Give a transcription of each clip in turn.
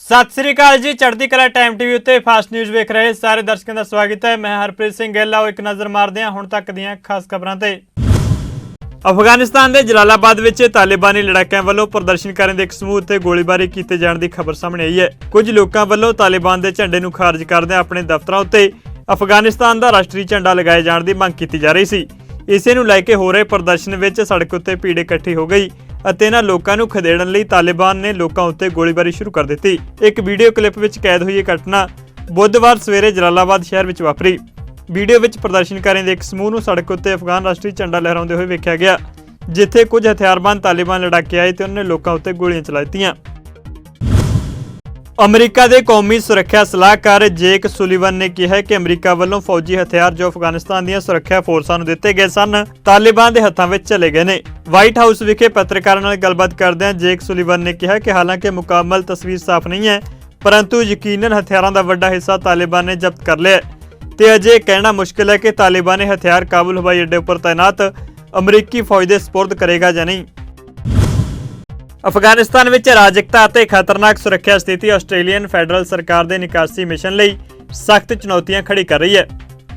सत श्री अकाल जी। चढ़ती कला टाइम टीवी उत्ते फास्ट न्यूज़ वेख रहे सारे दर्शकों का स्वागत है। मैं हरप्रीत सिंह गिल। आओ एक नज़र मारते हैं हुण तक दीआं खास खबरां ते। अफगानिस्तान के जलालाबाद विच तालिबानी लड़ाकियां वालों प्रदर्शनकारियों के एक समूह ते गोलीबारी किए जाने की खबर सामने आई है। कुछ लोगों वालों तालिबान के झंडे नूं खारिज करदे अपने दफ्तरों उत्ते अफगानिस्तान का राष्ट्रीय झंडा लगाए जाने की मंग की जा रही सी। इसे नूं लैके हो रहे प्रदर्शन विच सड़क उत्ते भीड़ इकट्ठी हो गई ਅਤੇ ਇਹਨਾਂ ਲੋਕਾਂ ਨੂੰ ਖਦੇੜਨ ਲਈ ਤਾਲਿਬਾਨ ਨੇ ਲੋਕਾਂ ਉੱਤੇ ਗੋਲੀਬਾਰੀ ਸ਼ੁਰੂ ਕਰ ਦਿੱਤੀ। ਇੱਕ ਵੀਡੀਓ ਕਲਿੱਪ ਵਿੱਚ ਕੈਦ ਹੋਈ ਇਹ ਘਟਨਾ ਬੁੱਧਵਾਰ ਸਵੇਰੇ ਜਲਾਲਾਬਾਦ ਸ਼ਹਿਰ ਵਿੱਚ ਵਾਪਰੀ। ਵੀਡੀਓ ਵਿੱਚ ਪ੍ਰਦਰਸ਼ਨਕਾਰੀਆਂ ਦੇ ਇੱਕ ਸਮੂਹ ਨੂੰ ਸੜਕ ਉੱਤੇ ਅਫਗਾਨ ਰਾਸ਼ਟਰੀ ਝੰਡਾ ਲਹਿਰਾਉਂਦੇ ਹੋਏ ਵੇਖਿਆ ਗਿਆ, ਜਿੱਥੇ ਕੁਝ ਹਥਿਆਰਬੰਦ ਤਾਲਿਬਾਨ ਲੜਾਕੇ ਆਏ ਤੇ ਉਹਨਾਂ ਨੇ ਲੋਕਾਂ ਉੱਤੇ ਗੋਲੀਆਂ ਚਲਾ ਦਿੱਤੀਆਂ। अमरीका के कौमी सुरक्षा सलाहकार जेक सुलीवन ने कहा कि अमरीका वालों फौजी हथियार जो अफगानिस्तान दी सुरक्षा फोर्सां नूं दिते गए सन तालिबान के हत्थां विच चले गए ने। व्हाइट हाउस विखे पत्रकारां नाल गलबात करदे जेक सुलीवन ने कहा कि हालांकि मुकम्मल तस्वीर साफ नहीं है, परंतु यकीनन हथियारों का वड्डा हिस्सा तालिबान ने जब्त कर लिया ते अजे कहना मुश्किल है कि तालिबान ने हथियार काबुल हवाई अड्डे पर तैनात अमरीकी फौज के सपुर्द करेगा या नहीं। अफगानिस्तान विच अराजकता ਅਤੇ खतरनाक सुरक्षा स्थिति आस्ट्रेलियन फैडरल सरकार के निकासी मिशन ਲਈ सख्त चुनौतियां खड़ी कर रही है।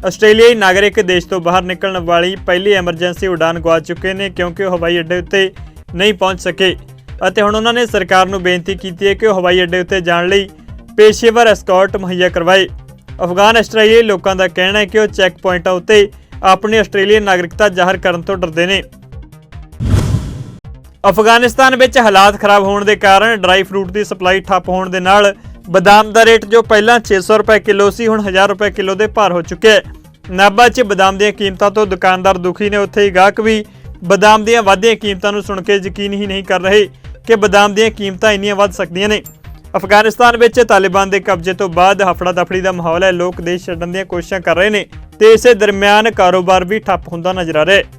आस्ट्रेलियाई नागरिक देश तो बाहर निकलने वाली पहली एमरजेंसी उड़ान गवा चुके हैं क्योंकि वो हवाई अड्डे उत्ते नहीं पहुंच सके ਅਤੇ ਹੁਣ ਉਹਨਾਂ ਨੇ सरकार ਨੂੰ ਬੇਨਤੀ ਕੀਤੀ ਹੈ कि ਉਹ हवाई अड्डे उत्ते जाण ਲਈ पेशेवर एस्कॉर्ट मुहैया करवाए। अफगान आस्ट्रेलियाई लोगों का कहना है कि वो चैक पॉइंटों उत्ते अपनी आस्ट्रेलियन नागरिकता जाहिर करने तो डरते हैं। अफगानिस्तान विच हालात खराब होने के कारण ड्राई फ्रूट की सप्लाई ठप होने के नाल बदाम का रेट जो पहला 600 रुपए किलो सी हुण 1000 रुपए किलो के भार हो चुके हैं। नाभा च बदाम दी कीमतां तो दुकानदार दुखी ने, उत्थे ही गाहक भी बदाम दी वधियां कीमतां नूं सुण के यकीन ही नहीं कर रहे कि बदाम दी कीमतां इन्नियां वध सकदियां ने। अफगानिस्तान विच तालिबान के कब्जे तो बाद हफड़ा दफड़ी का माहौल है। लोग देश छड्डण दी कोशिशां कर रहे हैं ते इस दरम्यान कारोबार भी ठप हुंदा नज़र आ रहा है।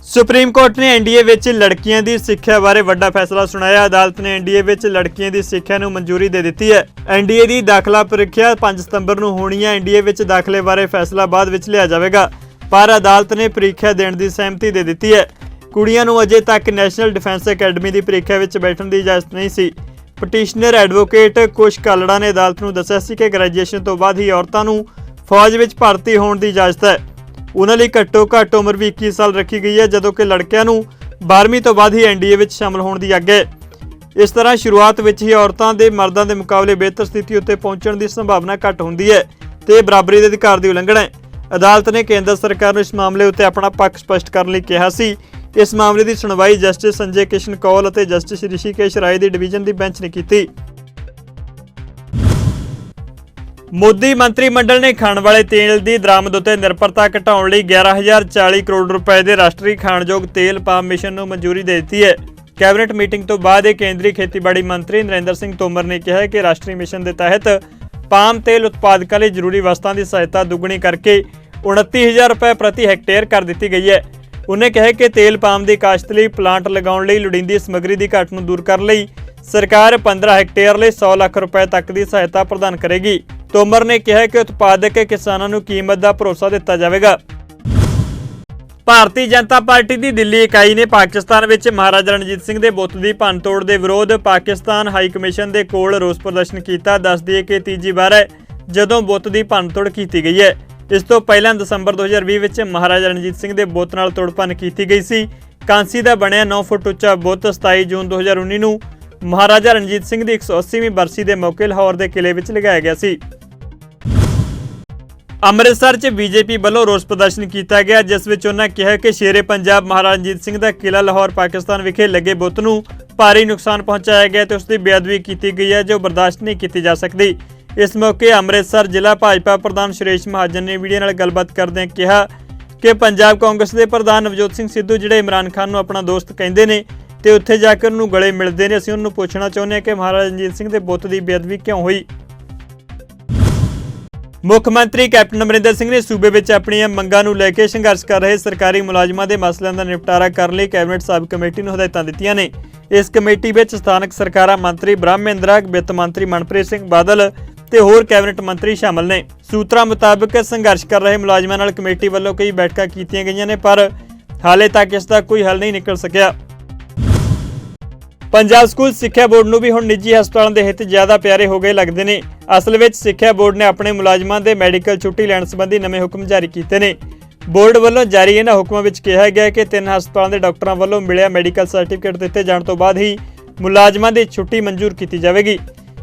सुप्रीम कोर्ट ने एनडीए विच लड़कियां दी सिੱਖਿਆ बारे वड्डा फैसला सुनाया। अदालत ने एनडीए विच लड़कियां दी सिੱਖਿਆ नूं मंजूरी दे दी है। एनडीए दी दाखला प्रीख्या 5 सितंबर नूं होनी है। एनडीए विच दाखले बारे फैसला बाद विच लिया जाएगा, पर अदालत ने प्रीख्या देने की सहमति दे दी है। कुड़ियां नूं अजे तक नैशनल डिफेंस अकैडमी की प्रीख्या विच बैठण की इजाजत नहीं सी। पटिशनर एडवोकेट कुश कालड़ा ने अदालत नूं दस्सिया सी कि ग्रैजुएशन तो बाद ही औरतां नूं फौज विच भर्ती होने की इजाजत है। उन्हां लई घट्टो घट्ट उम्र भी 21 साल रखी गई है, जदों कि लड़कियां नूं 12वीं तो बाद ही एनडीए विच शामिल होने की आग्या है। इस तरह शुरुआत विच ही औरतां दे मर्दां दे मुकाबले बेहतर स्थिति उत्ते पहुंचण की संभावना घट हुंदी है ते बराबरी के अधिकार की उलंघना है। अदालत ने केंद्र सरकार नूं इस मामले उत्ते अपना पक्ष स्पष्ट करने लई कहा सी। इस मामले की सुनवाई जस्टिस संजय किशन कौल और जस्टिस ऋषिकेश राय की डिवीजन की बेंच ने की। मोदी मंत्रिमंडल ने खाण वाले तेल की दरामद उत्ते निर्भरता घटाउण लई 11,040 करोड़ रुपए के राष्ट्रीय खाणयोग तेल पाम मिशन नूं मंजूरी दे दी है। कैबिनेट मीटिंग तो बाद केंद्रीय खेतीबाड़ी मंत्री नरेंद्र सिंह तोमर ने कहा कि राष्ट्रीय मिशन के तहत पाम तेल उत्पादकों लिए जरूरी वस्तां की सहायता दुगनी करके 29,000 रुपए प्रति हैक्टेयर कर दी गई है। उन्हें कहा कि तेल पाम की काश्त लई प्लांट लगाउण लई लोड़ींदी समग्री की घाट नूं दूर करने लई सरकार 15 हैक्टेयर लई 100 लाख रुपए तक की सहायता प्रदान करेगी। तोमर ने कहा कि उत्पादक किसानों को कीमत का भरोसा दिता जाएगा। भारतीय जनता पार्टी की दिल्ली इकाई ने पाकिस्तान विच महाराजा रणजीत सिंह के बुत की भंनतोड़ के विरोध पाकिस्तान हाई कमीशन के कोल रोस प्रदर्शन किया। दस दिए कि तीजी बार है जदों बुत की भंनतोड़ की गई है। इस तो पहला दिसंबर 2020 विच महाराजा रणजीत सिंह के बुत नाल तोड़भन्न की गई सी। कांसी का बनया 9 फुट उच्चा बुत 27 जून 2019 नूं महाराजा रणजीत सिंह की 180वीं बरसी के मौके लाहौर के किले विच लगाया गया सी। अमृतसर च बीजेपी वालों रोस प्रदर्शन किया गया, जिस विच उन्होंने कहा कि शेरे पंजाब महाराजा रणजीत सिंह का किला लाहौर पाकिस्तान विखे लगे बुत नूं भारी नुकसान पहुंचाया गया तो उसकी बेअदबी की गई है जो बर्दाश्त नहीं की जा सकती। इस मौके अमृतसर जिला भाजपा प्रधान सुरेश महाजन ने मीडिया नाल गलबात करदे कहा कि पंजाब कांग्रेस के प्रधान नवजोत सिंह सिद्धू जिहड़े इमरान खान नूं अपना दोस्त कहते हैं तो उत्थे जाकर उन्होंने गले मिलते हैं। असीं उन्होंने पूछना चाहुंदे कि महाराजा रणजीत सिंह के बुत की बेअदबी क्यों हुई। मुख्यमंत्री कैप्टन अमरिंदर सिंह ने सूबे में अपनी मंगां नूं लैके संघर्ष कर रहे सरकारी मुलाजमां के मसलों का निपटारा करने लई कैबिनेट सब कमेटी नूं हदायतां दित्तियां ने। इस कमेटी में स्थानक सरकारां मंत्री ब्रह्म महिंद्रा, वित्त मंत्री मनप्रीत सिंह बादल ते होर कैबिनेट मंत्री शामिल ने। सूत्रां मुताबिक संघर्ष कर रहे मुलाजमां नाल कमेटी वालों कई बैठकां कीतीआं गईआं ने, पर हाले तक इसका कोई हल नहीं निकल सकिया। ਪੰਜਾਬ ਸਕੂਲ ਸਿੱਖਿਆ ਬੋਰਡ ਨੂੰ ਵੀ ਹੁਣ ਨਿੱਜੀ ਹਸਪਤਾਲਾਂ ਦੇ ਹਿੱਤ ਜ਼ਿਆਦਾ ਪਿਆਰੇ ਹੋ ਗਏ ਲੱਗਦੇ ਨੇ। ਅਸਲ ਵਿੱਚ ਸਿੱਖਿਆ ਬੋਰਡ ਨੇ ਆਪਣੇ ਮੁਲਾਜ਼ਮਾਂ ਦੇ ਮੈਡੀਕਲ ਛੁੱਟੀ ਲੈਣ ਸੰਬੰਧੀ ਨਵੇਂ ਹੁਕਮ ਜਾਰੀ ਕੀਤੇ ਨੇ। ਬੋਰਡ ਵੱਲੋਂ ਜਾਰੀ ਇਹਨਾਂ ਹੁਕਮਾਂ ਵਿੱਚ ਕਿਹਾ ਗਿਆ ਕਿ 3 ਹਸਪਤਾਲਾਂ ਦੇ ਡਾਕਟਰਾਂ ਵੱਲੋਂ ਮਿਲਿਆ ਮੈਡੀਕਲ ਸਰਟੀਫਿਕੇਟ ਦਿੱਤੇ ਜਾਣ ਤੋਂ ਬਾਅਦ ਹੀ ਮੁਲਾਜ਼ਮਾਂ ਦੀ ਛੁੱਟੀ ਮਨਜ਼ੂਰ ਕੀਤੀ ਜਾਵੇਗੀ।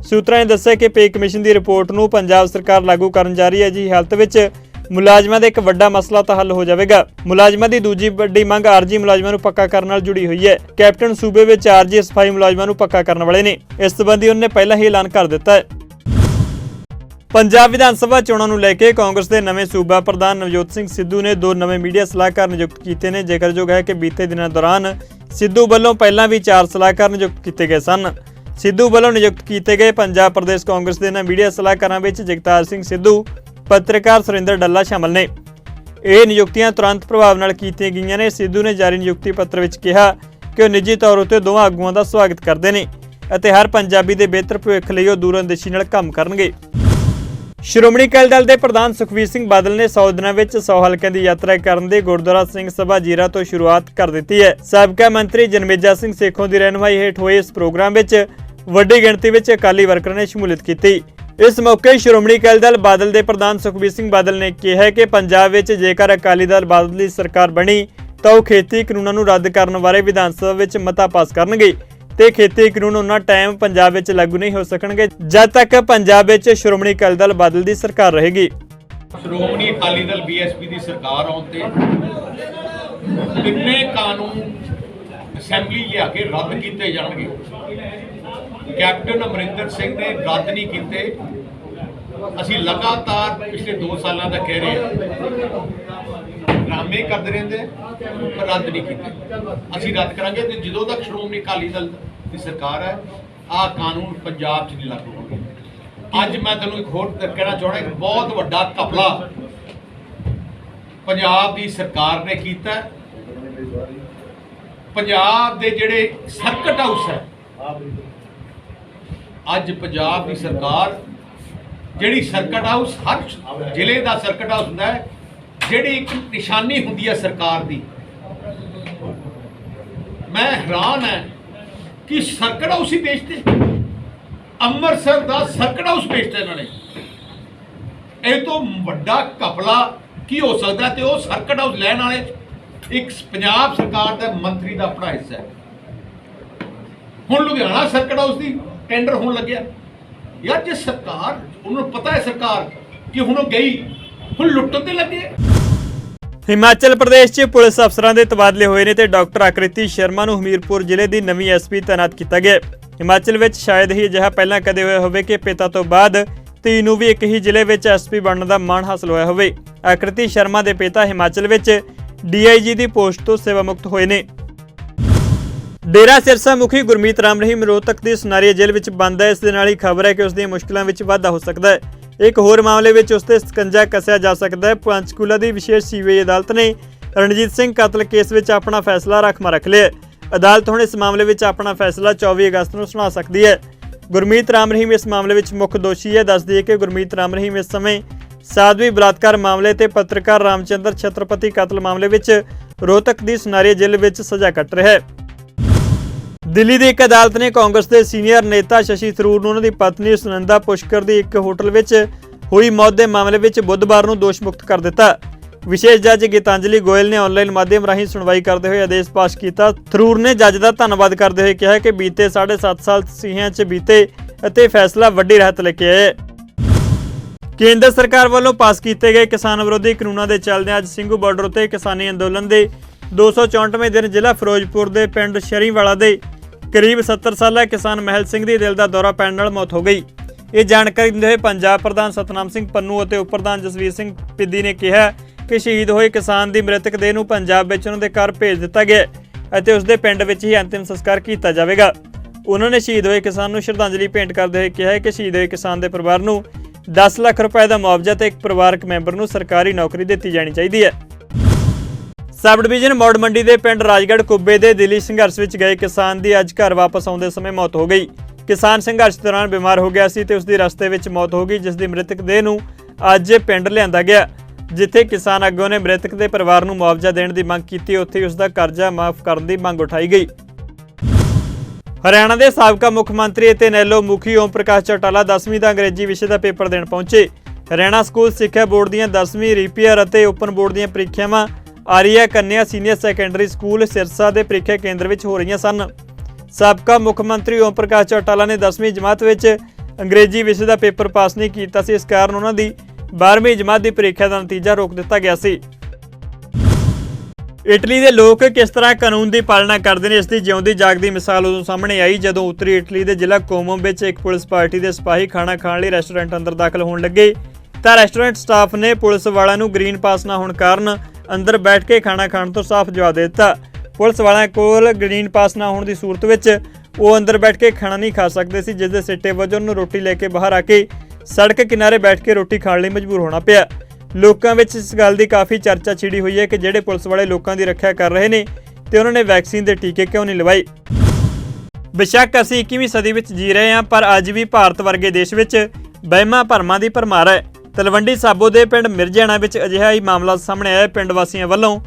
ਸੂਤਰਾਂ ਨੇ ਦੱਸਿਆ ਕਿ ਪੇ ਕਮਿਸ਼ਨ ਦੀ ਰਿਪੋਰਟ ਨੂੰ ਪੰਜਾਬ ਸਰਕਾਰ ਲਾਗੂ ਕਰਨ ਜਾ ਰਹੀ ਹੈ। ਜੀ ਹਾਲਤ ਵਿੱਚ ਮੁਲਾਜ਼ਮਾਂ ਦਾ ਇੱਕ ਵੱਡਾ ਮਸਲਾ ਤਾਂ ਹੱਲ ਹੋ ਜਾਵੇਗਾ। ਮੁਲਾਜ਼ਮਾਂ ਦੀ ਦੂਜੀ ਵੱਡੀ ਮੰਗ ਆਰਜੀ ਮੁਲਾਜ਼ਮਾਂ ਨੂੰ ਪੱਕਾ ਕਰਨ ਨਾਲ ਜੁੜੀ ਹੋਈ ਹੈ। ਕੈਪਟਨ ਸੂਬੇ ਵਿੱਚ ਆਰਜੀ ਸਫਾਈ ਮੁਲਾਜ਼ਮਾਂ ਨੂੰ ਪੱਕਾ ਕਰਨ ਵਾਲੇ ਨੇ। ਇਸ ਸੰਬੰਧੀ ਉਹਨੇ ਪਹਿਲਾਂ ਹੀ ਐਲਾਨ ਕਰ ਦਿੱਤਾ ਹੈ। ਪੰਜਾਬ ਵਿਧਾਨ ਸਭਾ ਚੋਣਾਂ ਨੂੰ ਲੈ ਕੇ ਕਾਂਗਰਸ ਦੇ ਨਵੇਂ ਸੂਬਾ ਪ੍ਰਧਾਨ ਨਵਜੋਤ ਸਿੰਘ ਸਿੱਧੂ ਨੇ 2 ਨਵੇਂ ਮੀਡੀਆ ਸਲਾਹਕਾਰ ਨਿਯੁਕਤ ਕੀਤੇ ਨੇ। ਜ਼ਿਕਰਯੋਗ ਹੈ ਕਿ ਬੀਤੇ ਦਿਨਾਂ ਦੌਰਾਨ ਸਿੱਧੂ ਵੱਲੋਂ ਪਹਿਲਾਂ ਵੀ 4 ਸਲਾਹਕਾਰ ਨਿਯੁਕਤ ਕੀਤੇ ਗਏ ਸਨ। ਸਿੱਧੂ ਵੱਲੋਂ ਨਿਯੁਕਤ ਕੀਤੇ ਗਏ ਪੰਜਾਬ ਪ੍ਰਦੇਸ਼ ਕਾਂਗਰਸ ਦੇ ਇਹਨਾਂ ਮੀਡੀਆ ਸਲਾਹਕਾਰਾਂ ਵਿੱਚ ਜਗਤਾਰ ਸਿੰਘ ਸਿੱਧੂ, ਪੱਤਰਕਾਰ ਸੁਰਿੰਦਰ ਡੱਲਾ ਸ਼ਾਮਲ ਨੇ। ਇਹ ਨਿਯੁਕਤੀਆਂ ਤੁਰੰਤ ਪ੍ਰਭਾਵ ਨਾਲ ਕੀਤੀਆਂ ਗਈਆਂ ਨੇ। ਸਿੱਧੂ ਨੇ ਜਾਰੀ ਨਿਯੁਕਤੀ ਪੱਤਰ ਵਿੱਚ ਕਿਹਾ ਕਿ ਉਹ ਨਿੱਜੀ ਤੌਰ ਉੱਤੇ ਦੋਵਾਂ ਆਗੂਆਂ ਦਾ ਸਵਾਗਤ ਕਰਦੇ ਨੇ ਅਤੇ ਹਰ ਪੰਜਾਬੀ ਦੇ ਬਿਹਤਰ ਭਵਿੱਖ ਲਈ ਉਹ ਦੂਰਅੰਦੇਸ਼ੀ ਨਾਲ ਕੰਮ ਕਰਨਗੇ। ਸ਼੍ਰੋਮਣੀ ਅਕਾਲੀ ਦਲ ਦੇ ਪ੍ਰਧਾਨ ਸੁਖਬੀਰ ਸਿੰਘ ਬਾਦਲ ਨੇ 100 ਦਿਨਾਂ ਵਿੱਚ 100 ਹਲਕਿਆਂ ਦੀ ਯਾਤਰਾ ਕਰਨ ਦੇ ਗੁਰਦੁਆਰਾ ਸਿੰਘ ਸਭਾ ਜੀਰਾ ਤੋਂ ਸ਼ੁਰੂਆਤ ਕਰ ਦਿੱਤੀ ਹੈ। ਸਾਬਕਾ ਮੰਤਰੀ ਜਨਮੇਜਾ ਸਿੰਘ ਸੇਖੋਂ ਦੀ ਰਹਿਨੁਮਾਈ ਹੇਠ ਹੋਏ ਇਸ ਪ੍ਰੋਗਰਾਮ ਵਿੱਚ ਵੱਡੀ ਗਿਣਤੀ ਵਿੱਚ ਅਕਾਲੀ ਵਰਕਰਾਂ ਨੇ ਸ਼ਮੂਲੀਅਤ ਕੀਤੀ। ਇਸ ਮੌਕੇ ਸ਼੍ਰੋਮਣੀ ਅਕਾਲੀ ਦਲ ਬਾਦਲ ਦੇ ਪ੍ਰਧਾਨ ਸੁਖਬੀਰ ਸਿੰਘ ਬਾਦਲ ਨੇ ਕਿਹਾ ਕਿ ਪੰਜਾਬ ਵਿੱਚ ਜੇਕਰ ਅਕਾਲੀ ਦਲ ਬਾਦਲ ਦੀ ਸਰਕਾਰ ਬਣੀ ਤਾਂ ਉਹ ਖੇਤੀ ਕਾਨੂੰਨਾਂ ਨੂੰ ਰੱਦ ਕਰਨ ਬਾਰੇ ਵਿਧਾਨ ਸਭਾ ਵਿੱਚ ਮਤਾ ਪਾਸ ਕਰਨਗੇ ਤੇ ਖੇਤੀ ਕਾਨੂੰਨ ਉਹਨਾਂ ਟਾਈਮ ਪੰਜਾਬ ਵਿੱਚ ਲਾਗੂ ਨਹੀਂ ਹੋ ਸਕਣਗੇ ਜਦ ਤੱਕ ਪੰਜਾਬ ਵਿੱਚ ਸ਼੍ਰੋਮਣੀ ਅਕਾਲੀ ਦਲ ਬਾਦਲ ਦੀ ਸਰਕਾਰ ਰਹੇਗੀ। ਸ਼੍ਰੋਮਣੀ ਅਕਾਲੀ ਦਲ ਬੀਐਸਪੀ ਦੀ ਸਰਕਾਰ ਆਉਣ ਤੇ ਕਿੰਨੇ ਕਾਨੂੰਨ ਅਸੈਂਬਲੀ ਲਿਆ ਕੇ ਰੱਦ ਕੀਤੇ ਜਾਣਗੇ। ਕੈਪਟਨ ਅਮਰਿੰਦਰ ਸਿੰਘ ਨੇ ਰੱਦ ਨਹੀਂ ਕੀਤੇ। ਅਸੀਂ ਲਗਾਤਾਰ ਪਿਛਲੇ 2 ਸਾਲਾਂ ਦਾ ਕਹਿ ਰਹੇ ਹਾਂ, ਡਰਾਮੇ ਕਰਦੇ ਰਹਿੰਦੇ ਪਰ ਰੱਦ ਨਹੀਂ ਕੀਤੇ। ਅਸੀਂ ਰੱਦ ਕਰਾਂਗੇ ਤੇ ਜਦੋਂ ਤੱਕ ਸ਼੍ਰੋਮਣੀ ਅਕਾਲੀ ਦਲ ਦੀ ਸਰਕਾਰ ਹੈ ਆਹ ਕਾਨੂੰਨ ਪੰਜਾਬ 'ਚ ਨਹੀਂ ਲਾਗੂ ਹੋਣਗੇ। ਅੱਜ ਮੈਂ ਤੁਹਾਨੂੰ ਇੱਕ ਹੋਰ ਕਹਿਣਾ ਚਾਹੁੰਦਾ, ਇੱਕ ਬਹੁਤ ਵੱਡਾ ਘਪਲਾ ਪੰਜਾਬ ਦੀ ਸਰਕਾਰ ਨੇ ਕੀਤਾ। ਪੰਜਾਬ ਦੇ ਜਿਹੜੇ ਸਰਕਟ ਹਾਊਸ ਹੈ, ਅੱਜ ਪੰਜਾਬ ਦੀ ਸਰਕਾਰ ਜਿਹੜੀ ਸਰਕਟ ਹਾਊਸ ਹਰ ਜ਼ਿਲ੍ਹੇ ਦਾ ਸਰਕਟ ਹਾਊਸ ਹੁੰਦਾ ਹੈ, ਜਿਹੜੀ ਇੱਕ ਨਿਸ਼ਾਨੀ ਹੁੰਦੀ ਹੈ ਸਰਕਾਰ ਦੀ। ਮੈਂ ਹੈਰਾਨ ਹੈ ਕਿ ਸਰਕਟ ਹਾਊਸ ਹੀ ਵੇਚਦੇ, ਅੰਮ੍ਰਿਤਸਰ ਦਾ ਸਰਕਟ ਹਾਊਸ ਵੇਚਦਾ ਇਹਨਾਂ ਨੇ। ਇਹ ਤੋਂ ਵੱਡਾ ਘਪਲਾ ਕੀ ਹੋ ਸਕਦਾ? ਤੇ ਉਹ ਸਰਕਟ ਹਾਊਸ ਲੈਣ ਵਾਲੇ ਇੱਕ ਪੰਜਾਬ ਸਰਕਾਰ ਦਾ ਮੰਤਰੀ ਦਾ ਆਪਣਾ ਹਿੱਸਾ ਹੈ। ਹੁਣ ਲੁਧਿਆਣਾ ਸਰਕਟ ਹਾਊਸ ਦੀ ਟੈਂਡਰ ਹੋਣ ਲੱਗਿਆ। ਯਾਰ ਜੇ ਸਰਕਾਰ, ਉਹਨੂੰ ਪਤਾ ਹੈ ਸਰਕਾਰ ਕਿ ਹੁਣ ਉਹ ਗਈ, ਹੁਣ ਲੁੱਟਣ ਤੇ ਲੱਗੇ। ਹਿਮਾਚਲ ਪ੍ਰਦੇਸ਼ 'ਚ ਪੁਲਿਸ ਅਫਸਰਾਂ ਦੇ ਤਬਾਦਲੇ ਹੋਏ ਨੇ ਤੇ ਡਾਕਟਰ ਆਕ੍ਰਿਤੀ ਸ਼ਰਮਾ ਨੂੰ ਹਮੀਰਪੁਰ ਜ਼ਿਲ੍ਹੇ ਦੀ ਨਵੀਂ ਐਸਪੀ ਤਾਇਨਾਤ ਕੀਤਾ ਗਿਆ। ਹਿਮਾਚਲ ਵਿੱਚ ਸ਼ਾਇਦ ਹੀ ਅਜਿਹਾ ਪਹਿਲਾਂ ਕਦੇ ਹੋਇਆ ਹੋਵੇ ਕਿ ਪਿਤਾ ਤੋਂ ਬਾਅਦ ਧੀ ਨੂੰ ਵੀ ਇੱਕ ਹੀ ਜ਼ਿਲ੍ਹੇ ਵਿੱਚ ਐਸਪੀ ਬਣਨ ਦਾ ਮਾਣ ਹਾਸਲ ਹੋਇਆ ਹੋਵੇ। ਆਕ੍ਰਿਤੀ ਸ਼ਰਮਾ ਦੇ ਪਿਤਾ ਹਿਮਾਚਲ ਵਿੱਚ DIG ਦੀ ਪੋਸਟ ਤੋਂ ਸੇਵਾ ਮੁਕਤ ਹੋਏ ਨੇ। ਡੇਰਾ ਸਿਰਸਾ ਮੁਖੀ ਗੁਰਮੀਤ ਰਾਮ ਰਹੀਮ ਰੋਹਤਕ ਦੀ ਸੁਨਾਰੀਆ ਜੇਲ੍ਹ ਵਿੱਚ ਬੰਦ ਹੈ। ਇਸ ਦੇ ਨਾਲ ਹੀ ਖਬਰ ਹੈ ਕਿ ਉਸ ਦੀਆਂ ਮੁਸ਼ਕਲਾਂ ਵਿੱਚ ਵਾਧਾ ਹੋ ਸਕਦਾ ਹੈ। ਇੱਕ ਹੋਰ ਮਾਮਲੇ ਵਿੱਚ ਉਸ ਤੇ ਸਕੰਜਾ ਕੱਸਿਆ ਜਾ ਸਕਦਾ ਹੈ। ਪੰਚਕੂਲਾ ਦੀ ਵਿਸ਼ੇਸ਼ CBI ਅਦਾਲਤ ਨੇ ਰਣਜੀਤ ਸਿੰਘ ਕਤਲ ਕੇਸ ਵਿੱਚ ਆਪਣਾ ਫੈਸਲਾ ਰਾਖਵਾਂ ਰੱਖ ਲਿਆ। ਅਦਾਲਤ ਹੁਣ ਇਸ ਮਾਮਲੇ ਵਿੱਚ ਆਪਣਾ ਫੈਸਲਾ 24 ਅਗਸਤ ਨੂੰ ਸੁਣਾ ਸਕਦੀ ਹੈ। ਗੁਰਮੀਤ ਰਾਮ ਰਹੀਮ ਇਸ ਮਾਮਲੇ ਵਿੱਚ ਮੁੱਖ ਦੋਸ਼ੀ ਹੈ। ਦੱਸ ਦਈਏ ਕਿ ਗੁਰਮੀਤ ਰਾਮ ਰਹੀਮ ਇਸ ਸਮੇਂ ਸਾਧਵੀ ਬਲਾਤਕਾਰ ਮਾਮਲੇ ਤੇ ਪੱਤਰਕਾਰ ਰਾਮਚੰਦਰ ਛਤਰਪਤੀ ਕਤਲ ਮਾਮਲੇ ਵਿੱਚ ਰੋਹਤਕ ਦੀ ਸੁਨਾਰੀਆ ਜੇਲ੍ਹ ਵਿੱਚ ਸਜ਼ਾ ਕੱਟ ਰਿਹਾ ਹੈ। ਦਿੱਲੀ ਦੀ ਇੱਕ ਅਦਾਲਤ ਨੇ ਕਾਂਗਰਸ ਦੇ ਸੀਨੀਅਰ ਨੇਤਾ ਸ਼ਸ਼ੀ ਥਰੂਰ ਨੂੰ ਉਹਨਾਂ ਦੀ ਪਤਨੀ ਸੁਨੰਦਾ ਪੁਸ਼ਕਰ ਦੀ ਇੱਕ ਹੋਟਲ ਵਿੱਚ ਹੋਈ ਮੌਤ ਦੇ ਮਾਮਲੇ ਵਿੱਚ ਬੁੱਧਵਾਰ ਨੂੰ ਦੋਸ਼ ਮੁਕਤ ਕਰ ਦਿੱਤਾ। ਵਿਸ਼ੇਸ਼ ਜੱਜ ਗੀਤਾਂਜਲੀ ਗੋਇਲ ਨੇ ਆਨਲਾਈਨ ਮਾਧਿਅਮ ਰਾਹੀਂ ਸੁਣਵਾਈ ਕਰਦੇ ਹੋਏ ਆਦੇਸ਼ ਪਾਸ ਕੀਤਾ। ਥਰੂਰ ਨੇ ਜੱਜ ਦਾ ਧੰਨਵਾਦ ਕਰਦੇ ਹੋਏ ਕਿਹਾ ਕਿ ਬੀਤੇ 7.5 ਸਾਲ ਤਸੀਹਿਆਂ 'ਚ ਬੀਤੇ ਅਤੇ ਫੈਸਲਾ ਵੱਡੀ ਰਾਹਤ ਲੈ ਕੇ ਆਇਆ। ਕੇਂਦਰ ਸਰਕਾਰ ਵੱਲੋਂ ਪਾਸ ਕੀਤੇ ਗਏ ਕਿਸਾਨ ਵਿਰੋਧੀ ਕਾਨੂੰਨਾਂ ਦੇ ਚੱਲਦਿਆਂ ਅੱਜ ਸਿੰਘੂ ਬਾਰਡਰ ਉੱਤੇ ਕਿਸਾਨੀ ਅੰਦੋਲਨ ਦੇ 264ਵੇਂ ਦਿਨ ਜ਼ਿਲ੍ਹਾ ਫਿਰੋਜ਼ਪੁਰ ਦੇ ਪਿੰਡ ਸ਼ਰੀਵਾਲਾ ਦੇ ਕਰੀਬ 70 ਸਾਲਾ ਕਿਸਾਨ ਮਹਿਲ ਸਿੰਘ ਦੀ ਦਿਲ ਦਾ ਦੌਰਾ ਪੈਣ ਨਾਲ ਮੌਤ ਹੋ ਗਈ। ਇਹ ਜਾਣਕਾਰੀ ਦਿੰਦੇ ਹੋਏ ਪੰਜਾਬ ਪ੍ਰਧਾਨ ਸਤਨਾਮ ਸਿੰਘ ਪੰਨੂ ਅਤੇ ਉਪ ਪ੍ਰਧਾਨ ਜਸਵੀਰ ਸਿੰਘ ਪਿੱਦੀ ਨੇ ਕਿਹਾ ਕਿ ਸ਼ਹੀਦ ਹੋਏ ਕਿਸਾਨ ਦੀ ਮ੍ਰਿਤਕ ਦੇਹ ਨੂੰ ਪੰਜਾਬ ਵਿੱਚ ਉਹਨਾਂ ਦੇ ਘਰ ਭੇਜ ਦਿੱਤਾ ਗਿਆ ਅਤੇ ਉਸ ਦੇ ਪਿੰਡ ਵਿੱਚ ਹੀ ਅੰਤਿਮ ਸੰਸਕਾਰ ਕੀਤਾ ਜਾਵੇਗਾ। ਉਹਨਾਂ ਨੇ ਸ਼ਹੀਦ ਹੋਏ ਕਿਸਾਨ ਨੂੰ ਸ਼ਰਧਾਂਜਲੀ ਭੇਂਟ ਕਰਦੇ ਹੋਏ ਕਿਹਾ ਕਿ ਸ਼ਹੀਦ ਹੋਏ ਕਿਸਾਨ ਦੇ ਪਰਿਵਾਰ ਨੂੰ 10 ਲੱਖ ਰੁਪਏ ਦਾ ਮੁਆਵਜ਼ਾ ਤੇ ਇੱਕ ਪਰਿਵਾਰਕ ਮੈਂਬਰ ਨੂੰ ਸਰਕਾਰੀ ਨੌਕਰੀ ਦਿੱਤੀ ਜਾਣੀ ਚਾਹੀਦੀ ਹੈ। ਸਬ ਡਿਵੀਜ਼ਨ ਮੌੜ ਮੰਡੀ ਦੇ ਪਿੰਡ ਰਾਜਗੜ੍ਹ ਕੁੱਬੇ ਦੇ ਦਿੱਲੀ ਸੰਘਰਸ਼ ਵਿੱਚ ਗਏ ਕਿਸਾਨ ਦੀ ਅੱਜ ਘਰ ਵਾਪਸ ਆਉਂਦੇ ਸਮੇਂ ਮੌਤ ਹੋ ਗਈ। ਕਿਸਾਨ ਸੰਘਰਸ਼ ਦੌਰਾਨ ਬਿਮਾਰ ਹੋ ਗਿਆ ਸੀ ਤੇ ਉਸ ਦੀ ਰਸਤੇ ਵਿੱਚ ਮੌਤ ਹੋ ਗਈ, ਜਿਸ ਦੀ ਮ੍ਰਿਤਕ ਦੇਹ ਨੂੰ ਅੱਜ ਪਿੰਡ ਲਿਆਂਦਾ ਗਿਆ। ਜਿੱਥੇ ਕਿਸਾਨ ਆਗੂਆਂ ਨੇ ਮ੍ਰਿਤਕ ਦੇ ਪਰਿਵਾਰ ਨੂੰ ਮੁਆਵਜ਼ਾ ਦੇਣ ਦੀ ਮੰਗ ਕੀਤੀ, ਉੱਥੇ ਉਸ ਦਾ ਕਰਜ਼ਾ ਮਾਫ ਕਰਨ ਦੀ ਮੰਗ ਉਠਾਈ ਗਈ। ਹਰਿਆਣਾ ਦੇ ਸਾਬਕਾ ਮੁੱਖ ਮੰਤਰੀ ਅਤੇ ਨੈਲੋ ਮੁਖੀ ਓਮ ਪ੍ਰਕਾਸ਼ ਚੌਟਾਲਾ 10ਵੀਂ ਦਾ ਅੰਗਰੇਜ਼ੀ ਵਿਸ਼ੇ ਦਾ ਪੇਪਰ ਦੇਣ ਪਹੁੰਚੇ। ਹਰਿਆਣਾ ਸਕੂਲ ਸਿੱਖਿਆ ਬੋਰਡ ਦੀਆਂ 10ਵੀਂ ਰੀਪੀਅਰ ਅਤੇ ਓਪਨ ਬੋਰਡ ਦੀਆਂ ਪ੍ਰੀਖਿਆਵਾਂ ਆਰੀਆ ਕੰਨਿਆ ਸੀਨੀਅਰ ਸੈਕੰਡਰੀ ਸਕੂਲ ਸਿਰਸਾ ਦੇ ਪ੍ਰੀਖਿਆ ਕੇਂਦਰ ਵਿੱਚ ਹੋ ਰਹੀਆਂ ਸਨ। ਸਾਬਕਾ ਮੁੱਖ ਮੰਤਰੀ ਓਮ ਪ੍ਰਕਾਸ਼ ਚੌਟਾਲਾ ਨੇ 10ਵੀਂ ਜਮਾਤ ਵਿੱਚ ਅੰਗਰੇਜ਼ੀ ਵਿਸ਼ੇ ਦਾ ਪੇਪਰ ਪਾਸ ਨਹੀਂ ਕੀਤਾ ਸੀ। ਇਸ ਕਾਰਨ ਉਹਨਾਂ ਦੀ 12ਵੀਂ ਜਮਾਤ ਦੀ ਪ੍ਰੀਖਿਆ ਦਾ ਨਤੀਜਾ ਰੋਕ ਦਿੱਤਾ ਗਿਆ ਸੀ। ਇਟਲੀ ਦੇ ਲੋਕ ਕਿਸ ਤਰ੍ਹਾਂ ਕਾਨੂੰਨ ਦੀ ਪਾਲਣਾ ਕਰਦੇ ਨੇ, ਇਸ ਦੀ ਜਿਉਂਦੀ ਜਾਗਦੀ ਮਿਸਾਲ ਉਦੋਂ ਸਾਹਮਣੇ ਆਈ ਜਦੋਂ ਉੱਤਰੀ ਇਟਲੀ ਦੇ ਜ਼ਿਲ੍ਹਾ ਕੋਮੋ ਵਿੱਚ ਇੱਕ ਪੁਲਿਸ ਪਾਰਟੀ ਦੇ ਸਿਪਾਹੀ ਖਾਣਾ ਖਾਣ ਲਈ ਰੈਸਟੋਰੈਂਟ ਅੰਦਰ ਦਾਖਲ ਹੋਣ ਲੱਗੇ ਤਾਂ ਰੈਸਟੋਰੈਂਟ ਸਟਾਫ ਨੇ ਪੁਲਿਸ ਵਾਲਿਆਂ ਨੂੰ ਗ੍ਰੀਨ ਪਾਸ ਨਾ ਹੋਣ ਕਾਰਨ ਅੰਦਰ ਬੈਠ ਕੇ ਖਾਣਾ ਖਾਣ ਤੋਂ ਸਾਫ਼ ਜਵਾਬ ਦੇ ਦਿੱਤਾ। ਪੁਲਿਸ ਵਾਲਿਆਂ ਕੋਲ ਗ੍ਰੀਨ ਪਾਸ ਨਾ ਹੋਣ ਦੀ ਸੂਰਤ ਵਿੱਚ ਉਹ ਅੰਦਰ ਬੈਠ ਕੇ ਖਾਣਾ ਨਹੀਂ ਖਾ ਸਕਦੇ ਸੀ, ਜਿਸ ਦੇ ਸਿੱਟੇ ਵਜੋਂ ਉਹਨੂੰ ਰੋਟੀ ਲੈ ਕੇ ਬਾਹਰ ਆ ਕੇ ਸੜਕ ਕਿਨਾਰੇ ਬੈਠ ਕੇ ਰੋਟੀ ਖਾਣ ਲਈ ਮਜਬੂਰ ਹੋਣਾ ਪਿਆ। ਲੋਕਾਂ ਵਿੱਚ ਇਸ ਗੱਲ ਦੀ ਕਾਫੀ ਚਰਚਾ ਛਿੜੀ ਹੋਈ ਹੈ ਕਿ ਜਿਹੜੇ ਪੁਲਿਸ ਵਾਲੇ ਲੋਕਾਂ ਦੀ ਰੱਖਿਆ ਕਰ ਰਹੇ ਨੇ ਤੇ ਉਹਨਾਂ ਨੇ ਵੈਕਸੀਨ ਦੇ ਟੀਕੇ ਕਿਉਂ ਨਹੀਂ ਲਵਾਏ। ਬੇਸ਼ੱਕ ਅਸੀਂ 21ਵੀਂ ਸਦੀ ਵਿੱਚ ਜੀ ਰਹੇ ਹਾਂ, ਪਰ ਅੱਜ ਵੀ ਭਾਰਤ ਵਰਗੇ ਦੇਸ਼ ਵਿੱਚ ਵਹਿਮਾਂ ਭਰਮਾਂ ਦੀ ਭਰਮਾਰ ਹੈ। ਤਲਵੰਡੀ ਸਾਬੋ ਦੇ ਪਿੰਡ ਮਿਰਜਾਣਾ ਵਿੱਚ ਅਜਿਹਾ ਹੀ ਮਾਮਲਾ ਸਾਹਮਣੇ ਆਇਆ। ਪਿੰਡ ਵਾਸੀਆਂ ਵੱਲੋਂ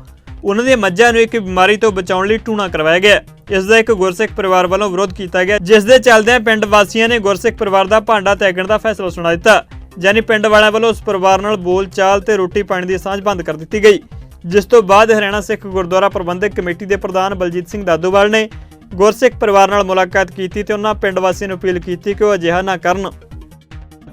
ਉਹਨਾਂ ਦੀਆਂ ਮੱਝਾਂ ਨੂੰ ਇੱਕ ਬਿਮਾਰੀ ਤੋਂ ਬਚਾਉਣ ਲਈ ਟੂਣਾ ਕਰਵਾਇਆ ਗਿਆ। ਇਸ ਦਾ ਇੱਕ ਗੁਰਸਿੱਖ ਪਰਿਵਾਰ ਵੱਲੋਂ ਵਿਰੋਧ ਕੀਤਾ ਗਿਆ, ਜਿਸ ਦੇ ਚੱਲਦਿਆਂ ਪਿੰਡ ਵਾਸੀਆਂ ਨੇ ਗੁਰਸਿੱਖ ਪਰਿਵਾਰ ਦਾ ਭਾਂਡਾ ਤਿਆਗਣ ਦਾ ਫੈਸਲਾ ਸੁਣਾ ਦਿੱਤਾ। ਯਾਨੀ ਪਿੰਡ ਵਾਲਿਆਂ ਵੱਲੋਂ ਉਸ ਪਰਿਵਾਰ ਨਾਲ ਬੋਲ ਚਾਲ ਤੇ ਰੋਟੀ ਪਾਣੀ ਦੀ ਸਾਂਝ ਬੰਦ ਕਰ ਦਿੱਤੀ ਗਈ, ਜਿਸ ਤੋਂ ਬਾਅਦ ਹਰਿਆਣਾ ਸਿੱਖ ਗੁਰਦੁਆਰਾ ਪ੍ਰਬੰਧਕ ਕਮੇਟੀ ਦੇ ਪ੍ਰਧਾਨ ਬਲਜੀਤ ਸਿੰਘ ਦਾਦੋਵਾਲ ਨੇ ਗੁਰਸਿੱਖ ਪਰਿਵਾਰ ਨਾਲ ਮੁਲਾਕਾਤ ਕੀਤੀ ਤੇ ਉਹਨਾਂ ਪਿੰਡ ਵਾਸੀਆਂ ਨੂੰ ਅਪੀਲ ਕੀਤੀ ਕਿ ਉਹ ਅਜਿਹਾ ਨਾ ਕਰਨ।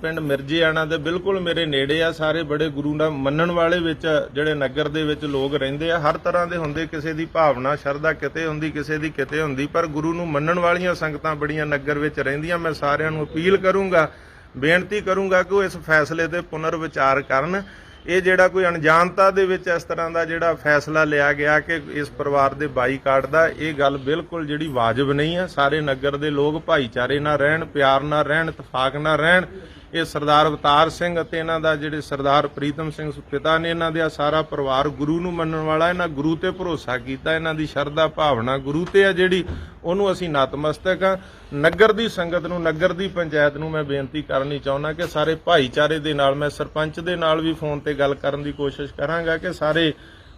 ਪਿੰਡ ਮਿਰਜੇਆਣਾ ਦੇ ਬਿਲਕੁਲ ਮੇਰੇ ਨੇੜੇ ਆ। ਸਾਰੇ ਬੜੇ ਗੁਰੂ ਦਾ ਮੰਨਣ ਵਾਲੇ ਵਿੱਚ ਜਿਹੜੇ ਨਗਰ ਦੇ ਵਿੱਚ ਲੋਕ ਰਹਿੰਦੇ ਆ। ਹਰ ਤਰ੍ਹਾਂ ਦੇ ਹੁੰਦੇ, ਕਿਸੇ ਦੀ ਭਾਵਨਾ ਸ਼ਰਧਾ ਕਿਤੇ ਹੁੰਦੀ, ਕਿਸੇ ਦੀ ਕਿਤੇ ਹੁੰਦੀ, ਪਰ ਗੁਰੂ ਨੂੰ ਮੰਨਣ ਵਾਲੀਆਂ ਸੰਗਤਾਂ ਬੜੀਆਂ ਨਗਰ ਵਿੱਚ ਰਹਿੰਦੀਆਂ। ਮੈਂ ਸਾਰਿਆਂ ਨੂੰ ਅਪੀਲ ਕਰੂੰਗਾ, ਬੇਨਤੀ ਕਰੂੰਗਾ ਕਿ ਉਹ ਇਸ ਫੈਸਲੇ ਤੇ ਪੁਨਰ ਵਿਚਾਰ ਕਰਨ। ਇਹ ਜਿਹੜਾ ਕੋਈ ਅਣਜਾਣਤਾ ਦੇ ਵਿੱਚ ਇਸ ਤਰ੍ਹਾਂ ਦਾ ਜਿਹੜਾ ਫੈਸਲਾ ਲਿਆ ਗਿਆ ਕਿ ਇਸ ਪਰਿਵਾਰ ਦੇ ਬਾਈਕਾਟ ਦਾ, ਇਹ ਗੱਲ ਬਿਲਕੁਲ ਜਿਹੜੀ ਵਾਜਬ ਨਹੀਂ ਹੈ। ਸਾਰੇ ਨਗਰ ਦੇ ਲੋਕ ਭਾਈਚਾਰੇ ਨਾਲ ਰਹਿਣ, ਪਿਆਰ ਨਾਲ ਰਹਿਣ, ਇਤਫਾਕ ਨਾਲ ਰਹਿਣ। ਇਹ ਸਰਦਾਰ ਅਵਤਾਰ ਸਿੰਘ ਅਤੇ ਇਹਨਾਂ ਦਾ ਜਿਹੜੇ ਸਰਦਾਰ ਪ੍ਰੀਤਮ ਸਿੰਘ ਪਿਤਾ ਨੇ, ਇਹਨਾਂ ਦਾ ਸਾਰਾ ਪਰਿਵਾਰ ਗੁਰੂ ਨੂੰ ਮੰਨਣ ਵਾਲਾ। ਇਹਨਾਂ ਗੁਰੂ ਤੇ ਭਰੋਸਾ ਕੀਤਾ, ਇਹਨਾਂ ਦੀ ਸ਼ਰਧਾ ਭਾਵਨਾ ਗੁਰੂ ਤੇ ਆ ਜਿਹੜੀ, ਉਹਨੂੰ ਅਸੀਂ ਨਤਮਸਤਕ ਹਾਂ। ਨਗਰ ਦੀ ਸੰਗਤ ਨੂੰ, ਨਗਰ ਦੀ ਪੰਚਾਇਤ ਨੂੰ ਮੈਂ ਬੇਨਤੀ ਕਰਨੀ ਚਾਹੁੰਦਾ ਕਿ ਸਾਰੇ ਭਾਈਚਾਰੇ ਦੇ ਨਾਲ, ਮੈਂ ਸਰਪੰਚ ਦੇ ਨਾਲ ਵੀ ਫੋਨ ਤੇ ਗੱਲ ਕਰਨ ਦੀ ਕੋਸ਼ਿਸ਼ ਕਰਾਂਗਾ ਕਿ ਸਾਰੇ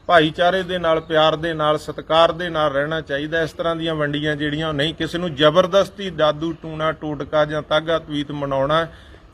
ਭਾਈਚਾਰੇ ਦੇ ਨਾਲ, ਪਿਆਰ ਦੇ ਨਾਲ, ਸਤਿਕਾਰ ਦੇ ਨਾਲ ਰਹਿਣਾ ਚਾਹੀਦਾ। ਇਸ ਤਰ੍ਹਾਂ ਦੀਆਂ ਵੰਡੀਆਂ ਜਿਹੜੀਆਂ ਨਹੀਂ, ਕਿਸੇ ਨੂੰ ਜ਼ਬਰਦਸਤੀ ਜਾਦੂ ਟੂਣਾ ਟੋਟਕਾ ਜਾਂ ਤਾਗਾ ਤਵੀਤ ਮਨਾਉਣਾ,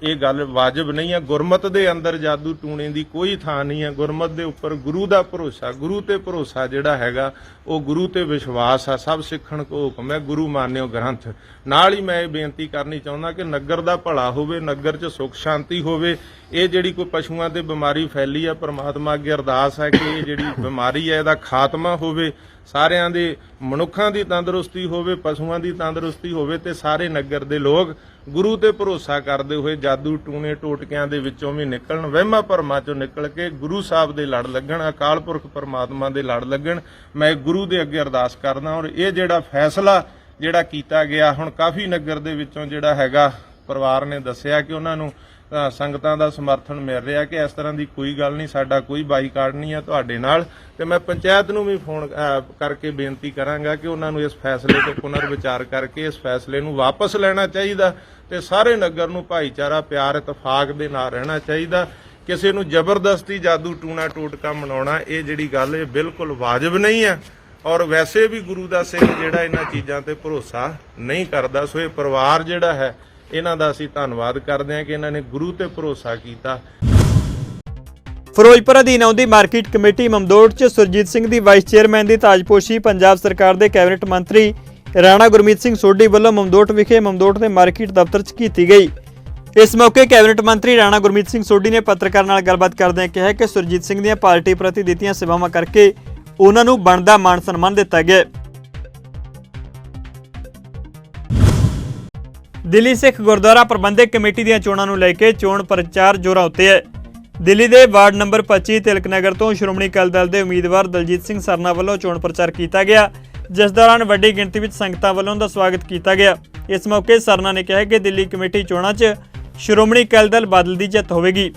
ਇਹ ਗੱਲ ਵਾਜਬ ਨਹੀਂ ਹੈ। ਗੁਰਮਤ ਦੇ ਅੰਦਰ ਜਾਦੂ ਟੂਣੇ ਦੀ ਕੋਈ ਥਾਂ ਨਹੀਂ ਹੈ। ਗੁਰਮਤ ਦੇ ਉੱਪਰ ਗੁਰੂ ਦਾ ਭਰੋਸਾ, ਗੁਰੂ ਤੇ ਭਰੋਸਾ ਜਿਹੜਾ ਹੈਗਾ ਉਹ ਗੁਰੂ ਤੇ ਵਿਸ਼ਵਾਸ ਆ। ਸਭ ਸਿੱਖਣ ਕੋ ਹੁਕਮ ਹੈ, ਗੁਰੂ ਮਾਨਿਓ ਗ੍ਰੰਥ। ਨਾਲ ਹੀ ਮੈਂ ਇਹ ਬੇਨਤੀ ਕਰਨੀ ਚਾਹੁੰਦਾ ਕਿ ਨਗਰ ਦਾ ਭਲਾ ਹੋਵੇ, ਨਗਰ 'ਚ ਸੁੱਖ ਸ਼ਾਂਤੀ ਹੋਵੇ। ਇਹ ਜਿਹੜੀ ਕੋਈ ਪਸ਼ੂਆਂ ਤੇ ਬਿਮਾਰੀ ਫੈਲੀ ਆ, ਪ੍ਰਮਾਤਮਾ ਅੱਗੇ ਅਰਦਾਸ ਹੈ ਕਿ ਇਹ ਜਿਹੜੀ ਬਿਮਾਰੀ ਹੈ ਇਹਦਾ ਖਾਤਮਾ ਹੋਵੇ, ਸਾਰਿਆਂ ਦੇ ਮਨੁੱਖਾਂ ਦੀ ਤੰਦਰੁਸਤੀ ਹੋਵੇ, ਪਸ਼ੂਆਂ ਦੀ ਤੰਦਰੁਸਤੀ ਹੋਵੇ ਤੇ ਸਾਰੇ ਨਗਰ ਦੇ ਲੋਕ ਗੁਰੂ ਤੇ ਭਰੋਸਾ ਕਰਦੇ ਹੋਏ ਜਾਦੂ ਟੂਣੇ ਟੋਟਕਿਆਂ ਦੇ ਵਿੱਚੋਂ ਵੀ ਨਿਕਲਣ, ਵਹਿਮਾਂ ਭਰਮਾਂ ਚੋਂ ਨਿਕਲ ਕੇ ਗੁਰੂ ਸਾਹਿਬ ਦੇ ਲੜ ਲੱਗਣ, ਅਕਾਲ ਪੁਰਖ ਪਰਮਾਤਮਾ ਦੇ ਲੜ ਲੱਗਣ। ਮੈਂ ਗੁਰੂ ਦੇ ਅੱਗੇ ਅਰਦਾਸ ਕਰਦਾ। ਔਰ ਇਹ ਜਿਹੜਾ ਫੈਸਲਾ ਜਿਹੜਾ ਕੀਤਾ ਗਿਆ, ਹੁਣ ਕਾਫੀ ਨਗਰ ਦੇ ਵਿੱਚੋਂ ਜਿਹੜਾ ਹੈਗਾ ਪਰਿਵਾਰ ਨੇ ਦੱਸਿਆ ਕਿ ਉਹਨਾਂ ਨੂੰ ਸੰਗਤਾਂ ਦਾ ਸਮਰਥਨ ਮਿਲ ਰਿਹਾ ਕਿ ਇਸ ਤਰ੍ਹਾਂ ਦੀ ਕੋਈ ਗੱਲ ਨਹੀਂ, ਸਾਡਾ ਕੋਈ ਬਾਈਕਾਟ ਨਹੀਂ ਹੈ ਤੁਹਾਡੇ ਨਾਲ। ਤੇ ਮੈਂ ਪੰਚਾਇਤ ਨੂੰ ਵੀ ਫੋਨ ਕਰਕੇ ਬੇਨਤੀ ਕਰਾਂਗਾ ਕਿ ਉਹਨਾਂ ਨੂੰ ਇਸ ਫੈਸਲੇ ਤੇ ਪੁਨਰ ਵਿਚਾਰ ਕਰਕੇ ਇਸ ਫੈਸਲੇ ਨੂੰ ਵਾਪਸ ਲੈਣਾ ਚਾਹੀਦਾ ਤੇ ਸਾਰੇ ਨਗਰ ਨੂੰ ਭਾਈਚਾਰਾ, ਪਿਆਰ, ਇਤਫਾਕ ਦੇ ਨਾਲ ਰਹਿਣਾ ਚਾਹੀਦਾ। ਕਿਸੇ ਨੂੰ ਜ਼ਬਰਦਸਤੀ ਜਾਦੂ ਟੂਣਾ ਟੋਟਕਾ ਮਨਾਉਣਾ, ਇਹ ਜਿਹੜੀ ਗੱਲ ਇਹ ਬਿਲਕੁਲ ਵਾਜਬ ਨਹੀਂ ਹੈ। ਔਰ ਵੈਸੇ ਵੀ ਗੁਰੂ ਦਾ ਸਿੰਘ ਜਿਹੜਾ ਇਹਨਾਂ ਚੀਜ਼ਾਂ ਤੇ ਭਰੋਸਾ ਨਹੀਂ ਕਰਦਾ। ਸੋ ਇਹ ਪਰਿਵਾਰ ਜਿਹੜਾ ਹੈ, ਇਹਨਾਂ ਦਾ ਅਸੀਂ ਧੰਨਵਾਦ ਕਰਦੇ ਹਾਂ ਕਿ ਇਹਨਾਂ ਨੇ ਗੁਰੂ ਤੇ ਭਰੋਸਾ ਕੀਤਾ। ਫਿਰੋਜ਼ਪੁਰ ਅਧੀਨ ਆਉਂਦੀ ਮਾਰਕੀਟ ਕਮੇਟੀ ਮਮਦੋਟ 'ਚ ਸੁਰਜੀਤ ਸਿੰਘ ਦੀ ਵਾਈਸ ਚੇਅਰਮੈਨ ਦੀ ਤਾਜਪੋਸ਼ੀ ਪੰਜਾਬ ਸਰਕਾਰ ਦੇ ਕੈਬਨਿਟ ਮੰਤਰੀ ਰਾਣਾ ਗੁਰਮੀਤ ਸਿੰਘ ਸੋਢੀ ਵੱਲੋਂ ਮਮਦੋਟ ਵਿਖੇ ਮਮਦੋਟ ਦੇ ਮਾਰਕੀਟ ਦਫ਼ਤਰ 'ਚ ਕੀਤੀ ਗਈ। ਇਸ ਮੌਕੇ ਕੈਬਨਿਟ ਮੰਤਰੀ ਰਾਣਾ ਗੁਰਮੀਤ ਸਿੰਘ ਸੋਢੀ ਨੇ ਪੱਤਰਕਾਰਾਂ ਨਾਲ ਗੱਲਬਾਤ ਕਰਦਿਆਂ ਕਿਹਾ ਕਿ ਸੁਰਜੀਤ ਸਿੰਘ ਦੀਆਂ ਪਾਰਟੀ ਪ੍ਰਤੀ ਦਿੱਤੀਆਂ ਸੇਵਾਵਾਂ ਕਰਕੇ ਉਹਨਾਂ ਨੂੰ ਬਣਦਾ ਮਾਣ ਸਨਮਾਨ ਦਿੱਤਾ ਗਿਆ। ਦਿੱਲੀ ਸਿੱਖ ਗੁਰਦੁਆਰਾ ਪ੍ਰਬੰਧਕ ਕਮੇਟੀ ਦੀਆਂ ਚੋਣਾਂ ਨੂੰ ਲੈ ਕੇ ਚੋਣ ਪ੍ਰਚਾਰ ਜ਼ੋਰਾਂ ਉੱਤੇ ਹੈ। ਦਿੱਲੀ ਦੇ ਵਾਰਡ ਨੰਬਰ 25 ਤਿਲਕ ਨਗਰ ਤੋਂ ਸ਼੍ਰੋਮਣੀ ਅਕਾਲੀ ਦਲ ਦੇ ਉਮੀਦਵਾਰ ਦਲਜੀਤ ਸਿੰਘ ਸਰਨਾ ਵੱਲੋਂ ਚੋਣ ਪ੍ਰਚਾਰ ਕੀਤਾ ਗਿਆ, ਜਿਸ ਦੌਰਾਨ ਵੱਡੀ ਗਿਣਤੀ ਵਿੱਚ ਸੰਗਤਾਂ ਵੱਲੋਂ ਦਾ ਸਵਾਗਤ ਕੀਤਾ ਗਿਆ। ਇਸ ਮੌਕੇ ਸਰਨਾ ਨੇ ਕਿਹਾ ਕਿ ਦਿੱਲੀ ਕਮੇਟੀ ਚੋਣਾਂ 'ਚ ਸ਼੍ਰੋਮਣੀ ਅਕਾਲੀ ਦਲ ਬਾਦਲ ਦੀ ਜਿੱਤ ਹੋਵੇਗੀ।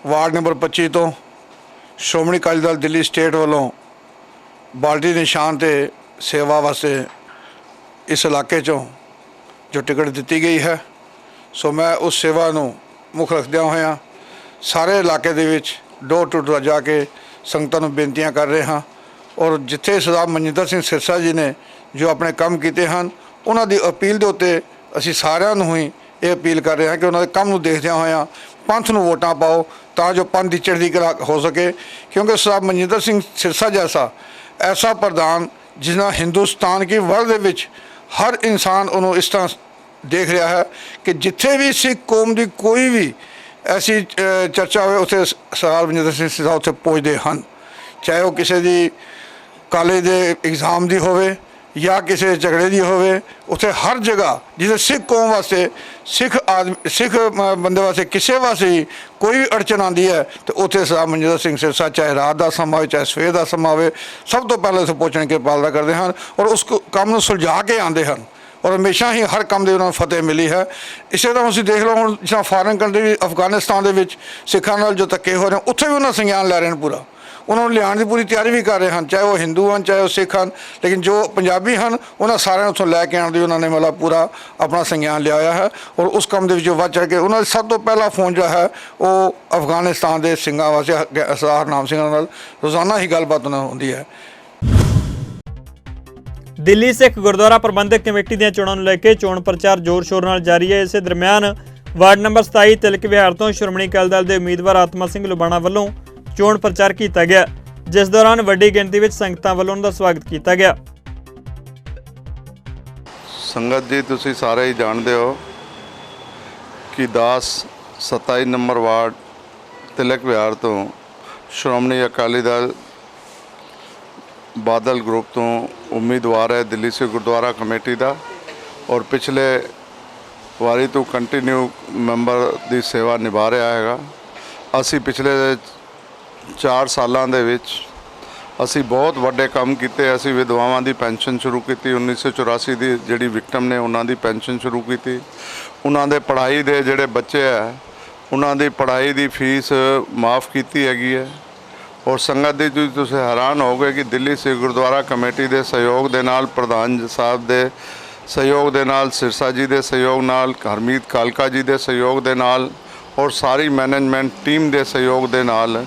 ਵਾਰਡ ਨੰਬਰ 25 ਤੋਂ ਸ਼੍ਰੋਮਣੀ ਅਕਾਲੀ ਦਲ ਦਿੱਲੀ ਸਟੇਟ ਵੱਲੋਂ ਬਾਲਟੀ ਨਿਸ਼ਾਨ ਤੇ ਸੇਵਾ ਵਾਸਤੇ ਇਸ ਇਲਾਕੇ 'ਚੋਂ ਜੋ ਟਿਕਟ ਦਿੱਤੀ ਗਈ ਹੈ, ਸੋ ਮੈਂ ਉਸ ਸੇਵਾ ਨੂੰ ਮੁੱਖ ਰੱਖਦਿਆਂ ਹੋਇਆਂ ਸਾਰੇ ਇਲਾਕੇ ਦੇ ਵਿੱਚ ਡੋਰ ਟੂ ਡੋਰ ਜਾ ਕੇ ਸੰਗਤਾਂ ਨੂੰ ਬੇਨਤੀਆਂ ਕਰ ਰਹੇ ਹਾਂ। ਔਰ ਜਿੱਥੇ ਸਰਦਾਰ ਮਨਜਿੰਦਰ ਸਿੰਘ ਸਿਰਸਾ ਜੀ ਨੇ ਜੋ ਆਪਣੇ ਕੰਮ ਕੀਤੇ ਹਨ, ਉਹਨਾਂ ਦੀ ਅਪੀਲ ਦੇ ਉੱਤੇ ਅਸੀਂ ਸਾਰਿਆਂ ਨੂੰ ਹੀ ਇਹ ਅਪੀਲ ਕਰ ਰਹੇ ਹਾਂ ਕਿ ਉਹਨਾਂ ਦੇ ਕੰਮ ਨੂੰ ਦੇਖਦਿਆਂ ਹੋਇਆਂ ਪੰਥ ਨੂੰ ਵੋਟਾਂ ਪਾਓ ਤਾਂ ਜੋ ਪੰਥ ਦੀ ਚੜ੍ਹਦੀ ਕਲਾ ਹੋ ਸਕੇ। ਕਿਉਂਕਿ ਸਰਦਾਰ ਮਨਜਿੰਦਰ ਸਿੰਘ ਸਿਰਸਾ ਜੈਸਾ ਐਸਾ ਪ੍ਰਧਾਨ ਜਿਸ ਨਾਲ ਹਿੰਦੁਸਤਾਨ ਕੀ ਵਰਲਡ ਦੇ ਵਿੱਚ ਹਰ ਇਨਸਾਨ ਉਹਨੂੰ ਇਸ ਤਰ੍ਹਾਂ ਦੇਖ ਰਿਹਾ ਹੈ ਕਿ ਜਿੱਥੇ ਵੀ ਸਿੱਖ ਕੌਮ ਦੀ ਕੋਈ ਵੀ ਐਸੀ ਚਰਚਾ ਹੋਵੇ ਉੱਥੇ ਸਰਦਾਰ ਮਨਜਿੰਦਰ ਸਿੰਘ ਸਿਰਸਾ ਉੱਥੇ ਪਹੁੰਚਦੇ ਹਨ। ਚਾਹੇ ਉਹ ਕਿਸੇ ਦੀ ਕਾਲਜ ਦੇ ਐਗਜ਼ਾਮ ਦੀ ਹੋਵੇ ਜਾਂ ਕਿਸੇ ਝਗੜੇ ਦੀ ਹੋਵੇ, ਉੱਥੇ ਹਰ ਜਗ੍ਹਾ ਜਿੱਥੇ ਸਿੱਖ ਕੌਮ ਵਾਸਤੇ ਸਿੱਖ ਬੰਦੇ ਵਾਸਤੇ ਕਿਸੇ ਵਾਸਤੇ ਹੀ ਕੋਈ ਵੀ ਅੜਚਨ ਆਉਂਦੀ ਹੈ ਤੇ ਉੱਥੇ ਸਰਦਾਰ ਮਨਜਿੰਦਰ ਸਿੰਘ ਸਿਰਸਾ ਚਾਹੇ ਰਾਤ ਦਾ ਸਮਾਂ ਹੋਵੇ ਚਾਹੇ ਸਵੇਰ ਦਾ ਸਮਾਂ ਹੋਵੇ ਸਭ ਤੋਂ ਪਹਿਲਾਂ ਉੱਥੇ ਪਹੁੰਚਣ ਕੇ ਪਾਲਦਾ ਕਰਦੇ ਹਨ ਔਰ ਉਸ ਕੰਮ ਨੂੰ ਸੁਲਝਾ ਕੇ ਆਉਂਦੇ ਹਨ ਔਰ ਹਮੇਸ਼ਾ ਹੀ ਹਰ ਕੰਮ ਦੇ ਉਹਨਾਂ ਨੂੰ ਫਤਿਹ ਮਿਲੀ ਹੈ। ਇਸੇ ਤਰ੍ਹਾਂ ਤੁਸੀਂ ਦੇਖ ਲਓ ਹੁਣ ਜਿਸ ਤਰ੍ਹਾਂ ਫਾਰਨ ਕੰਟਰੀ ਅਫਗਾਨਿਸਤਾਨ ਦੇ ਵਿੱਚ ਸਿੱਖਾਂ ਨਾਲ ਜੋ ਧੱਕੇ ਹੋ ਰਹੇ ਉੱਥੇ ਵੀ ਉਹਨਾਂ ਸੰਗਿਆਨ ਲੈ ਰਹੇ ਹਨ, ਪੂਰਾ ਉਹਨਾਂ ਨੂੰ ਲਿਆਉਣ ਦੀ ਪੂਰੀ ਤਿਆਰੀ ਵੀ ਕਰ ਰਹੇ ਹਨ, ਚਾਹੇ ਉਹ ਹਿੰਦੂ ਹਨ ਚਾਹੇ ਉਹ ਸਿੱਖ ਹਨ, ਲੇਕਿਨ ਜੋ ਪੰਜਾਬੀ ਹਨ ਉਹਨਾਂ ਸਾਰਿਆਂ ਨੂੰ ਉੱਥੋਂ ਲੈ ਕੇ ਆਉਣ ਦੀ ਉਹਨਾਂ ਨੇ ਮਤਲਬ ਪੂਰਾ ਆਪਣਾ ਸੰਗਿਆਨ ਲਿਆ ਹੋਇਆ ਹੈ ਔਰ ਉਸ ਕੰਮ ਦੇ ਵਿੱਚ ਵੱਧ ਚੜ੍ਹ ਕੇ ਉਹਨਾਂ ਦਾ ਸਭ ਤੋਂ ਪਹਿਲਾ ਫੋਨ ਜੋ ਹੈ ਉਹ ਅਫਗਾਨਿਸਤਾਨ ਦੇ ਸਿੰਘਾਂ ਵਾਸਤੇ ਸਰਦਾਰ ਹਰਨਾਮ ਸਿੰਘਾਂ ਨਾਲ ਰੋਜ਼ਾਨਾ ਹੀ ਗੱਲਬਾਤ ਉਹਨਾਂ ਹੁੰਦੀ ਹੈ। ਦਿੱਲੀ ਸਿੱਖ ਗੁਰਦੁਆਰਾ ਪ੍ਰਬੰਧਕ ਕਮੇਟੀ ਦੀਆਂ ਚੋਣਾਂ ਨੂੰ ਲੈ ਕੇ ਚੋਣ ਪ੍ਰਚਾਰ ਜ਼ੋਰ-ਸ਼ੋਰ ਨਾਲ ਜਾਰੀ ਹੈ। ਇਸੇ ਦਰਮਿਆਨ ਵਾਰਡ ਨੰਬਰ 27 ਤਿਲਕ ਵਿਹਾਰ ਤੋਂ ਸ਼੍ਰੋਮਣੀ ਅਕਾਲੀ ਦਲ ਦੇ ਉਮੀਦਵਾਰ ਆਤਮਾ ਸਿੰਘ ਲੁਬਾਣਾ ਵੱਲੋਂ ਚੋਣ ਪ੍ਰਚਾਰ ਕੀਤਾ ਗਿਆ, ਜਿਸ ਦੌਰਾਨ ਵੱਡੀ ਗਿਣਤੀ ਵਿੱਚ ਸੰਗਤਾਂ ਵੱਲੋਂ ਉਹਨਾਂ ਦਾ ਸਵਾਗਤ ਕੀਤਾ ਗਿਆ। ਸੰਗਤ ਜੀ, ਤੁਸੀਂ ਸਾਰੇ ਹੀ ਜਾਣਦੇ ਹੋ ਕਿ 27 ਨੰਬਰ ਵਾਰਡ ਤਿਲਕ ਵਿਹਾਰ ਤੋਂ ਸ਼੍ਰੋਮਣੀ ਅਕਾਲੀ ਦਲ ਬਾਦਲ ਗਰੁੱਪ ਤੋਂ ਉਮੀਦਵਾਰ ਹੈ ਦਿੱਲੀ ਸਿੱਖ ਗੁਰਦੁਆਰਾ ਕਮੇਟੀ ਦਾ ਔਰ ਪਿਛਲੇ ਵਾਰੀ ਤੋਂ ਕੰਟੀਨਿਊ ਮੈਂਬਰ ਦੀ ਸੇਵਾ ਨਿਭਾ ਰਿਹਾ ਹੈਗਾ। ਅਸੀਂ ਪਿਛਲੇ 4 ਸਾਲਾਂ ਦੇ ਵਿੱਚ ਅਸੀਂ ਬਹੁਤ ਵੱਡੇ ਕੰਮ ਕੀਤੇ। ਅਸੀਂ ਵਿਧਵਾਵਾਂ ਦੀ ਪੈਨਸ਼ਨ ਸ਼ੁਰੂ ਕੀਤੀ, 1984 ਦੀ ਜਿਹੜੀ ਵਿਕਟਮ ਨੇ ਉਹਨਾਂ ਦੀ ਪੈਨਸ਼ਨ ਸ਼ੁਰੂ ਕੀਤੀ। ਉਹਨਾਂ ਦੇ ਪੜ੍ਹਾਈ ਦੇ ਜਿਹੜੇ ਬੱਚੇ ਹੈ ਉਹਨਾਂ ਦੀ ਪੜ੍ਹਾਈ ਦੀ ਫੀਸ ਮਾਫ ਕੀਤੀ ਹੈਗੀ ਹੈ। ਔਰ ਸੰਗਤ ਦੀ ਤੁਸੀਂ ਹੈਰਾਨ ਹੋਗੇ ਕਿ ਦਿੱਲੀ ਸਿੱਖ ਗੁਰਦੁਆਰਾ ਕਮੇਟੀ ਦੇ ਸਹਿਯੋਗ ਦੇ ਨਾਲ, ਪ੍ਰਧਾਨ ਸਾਹਿਬ ਦੇ ਸਹਿਯੋਗ ਦੇ ਨਾਲ, ਸਿਰਸਾ ਜੀ ਦੇ ਸਹਿਯੋਗ ਨਾਲ, ਹਰਮੀਤ ਕਾਲਕਾ ਜੀ ਦੇ ਸਹਿਯੋਗ ਦੇ ਨਾਲ ਔਰ ਸਾਰੀ ਮੈਨੇਜਮੈਂਟ ਟੀਮ ਦੇ ਸਹਿਯੋਗ ਦੇ ਨਾਲ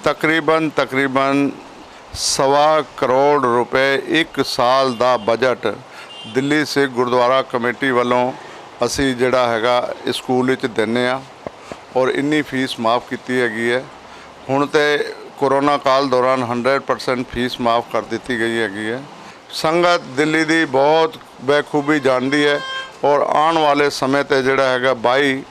ਤਕਰੀਬਨ 1.25 ਕਰੋੜ ਰੁਪਏ ਇੱਕ ਸਾਲ ਦਾ ਬਜਟ ਦਿੱਲੀ ਸਿੱਖ ਗੁਰਦੁਆਰਾ ਕਮੇਟੀ ਵੱਲੋਂ ਅਸੀਂ ਜਿਹੜਾ ਹੈਗਾ ਇਸ ਸਕੂਲ ਵਿੱਚ ਦਿੰਦੇ ਹਾਂ ਔਰ ਇੰਨੀ ਫੀਸ ਮਾਫ ਕੀਤੀ ਹੈਗੀ ਹੈ। ਹੁਣ ਤੇ ਕੋਰੋਨਾ ਕਾਲ ਦੌਰਾਨ 100% ਫੀਸ ਮਾਫ ਕਰ ਦਿੱਤੀ ਗਈ ਹੈਗੀ ਹੈ। ਸੰਗਤ ਦਿੱਲੀ ਦੀ ਬਹੁਤ ਬਖੂਬੀ ਜਾਣਦੀ ਹੈ ਔਰ ਆਉਣ ਵਾਲੇ ਸਮੇਂ ਤੇ ਜਿਹੜਾ ਹੈਗਾ 22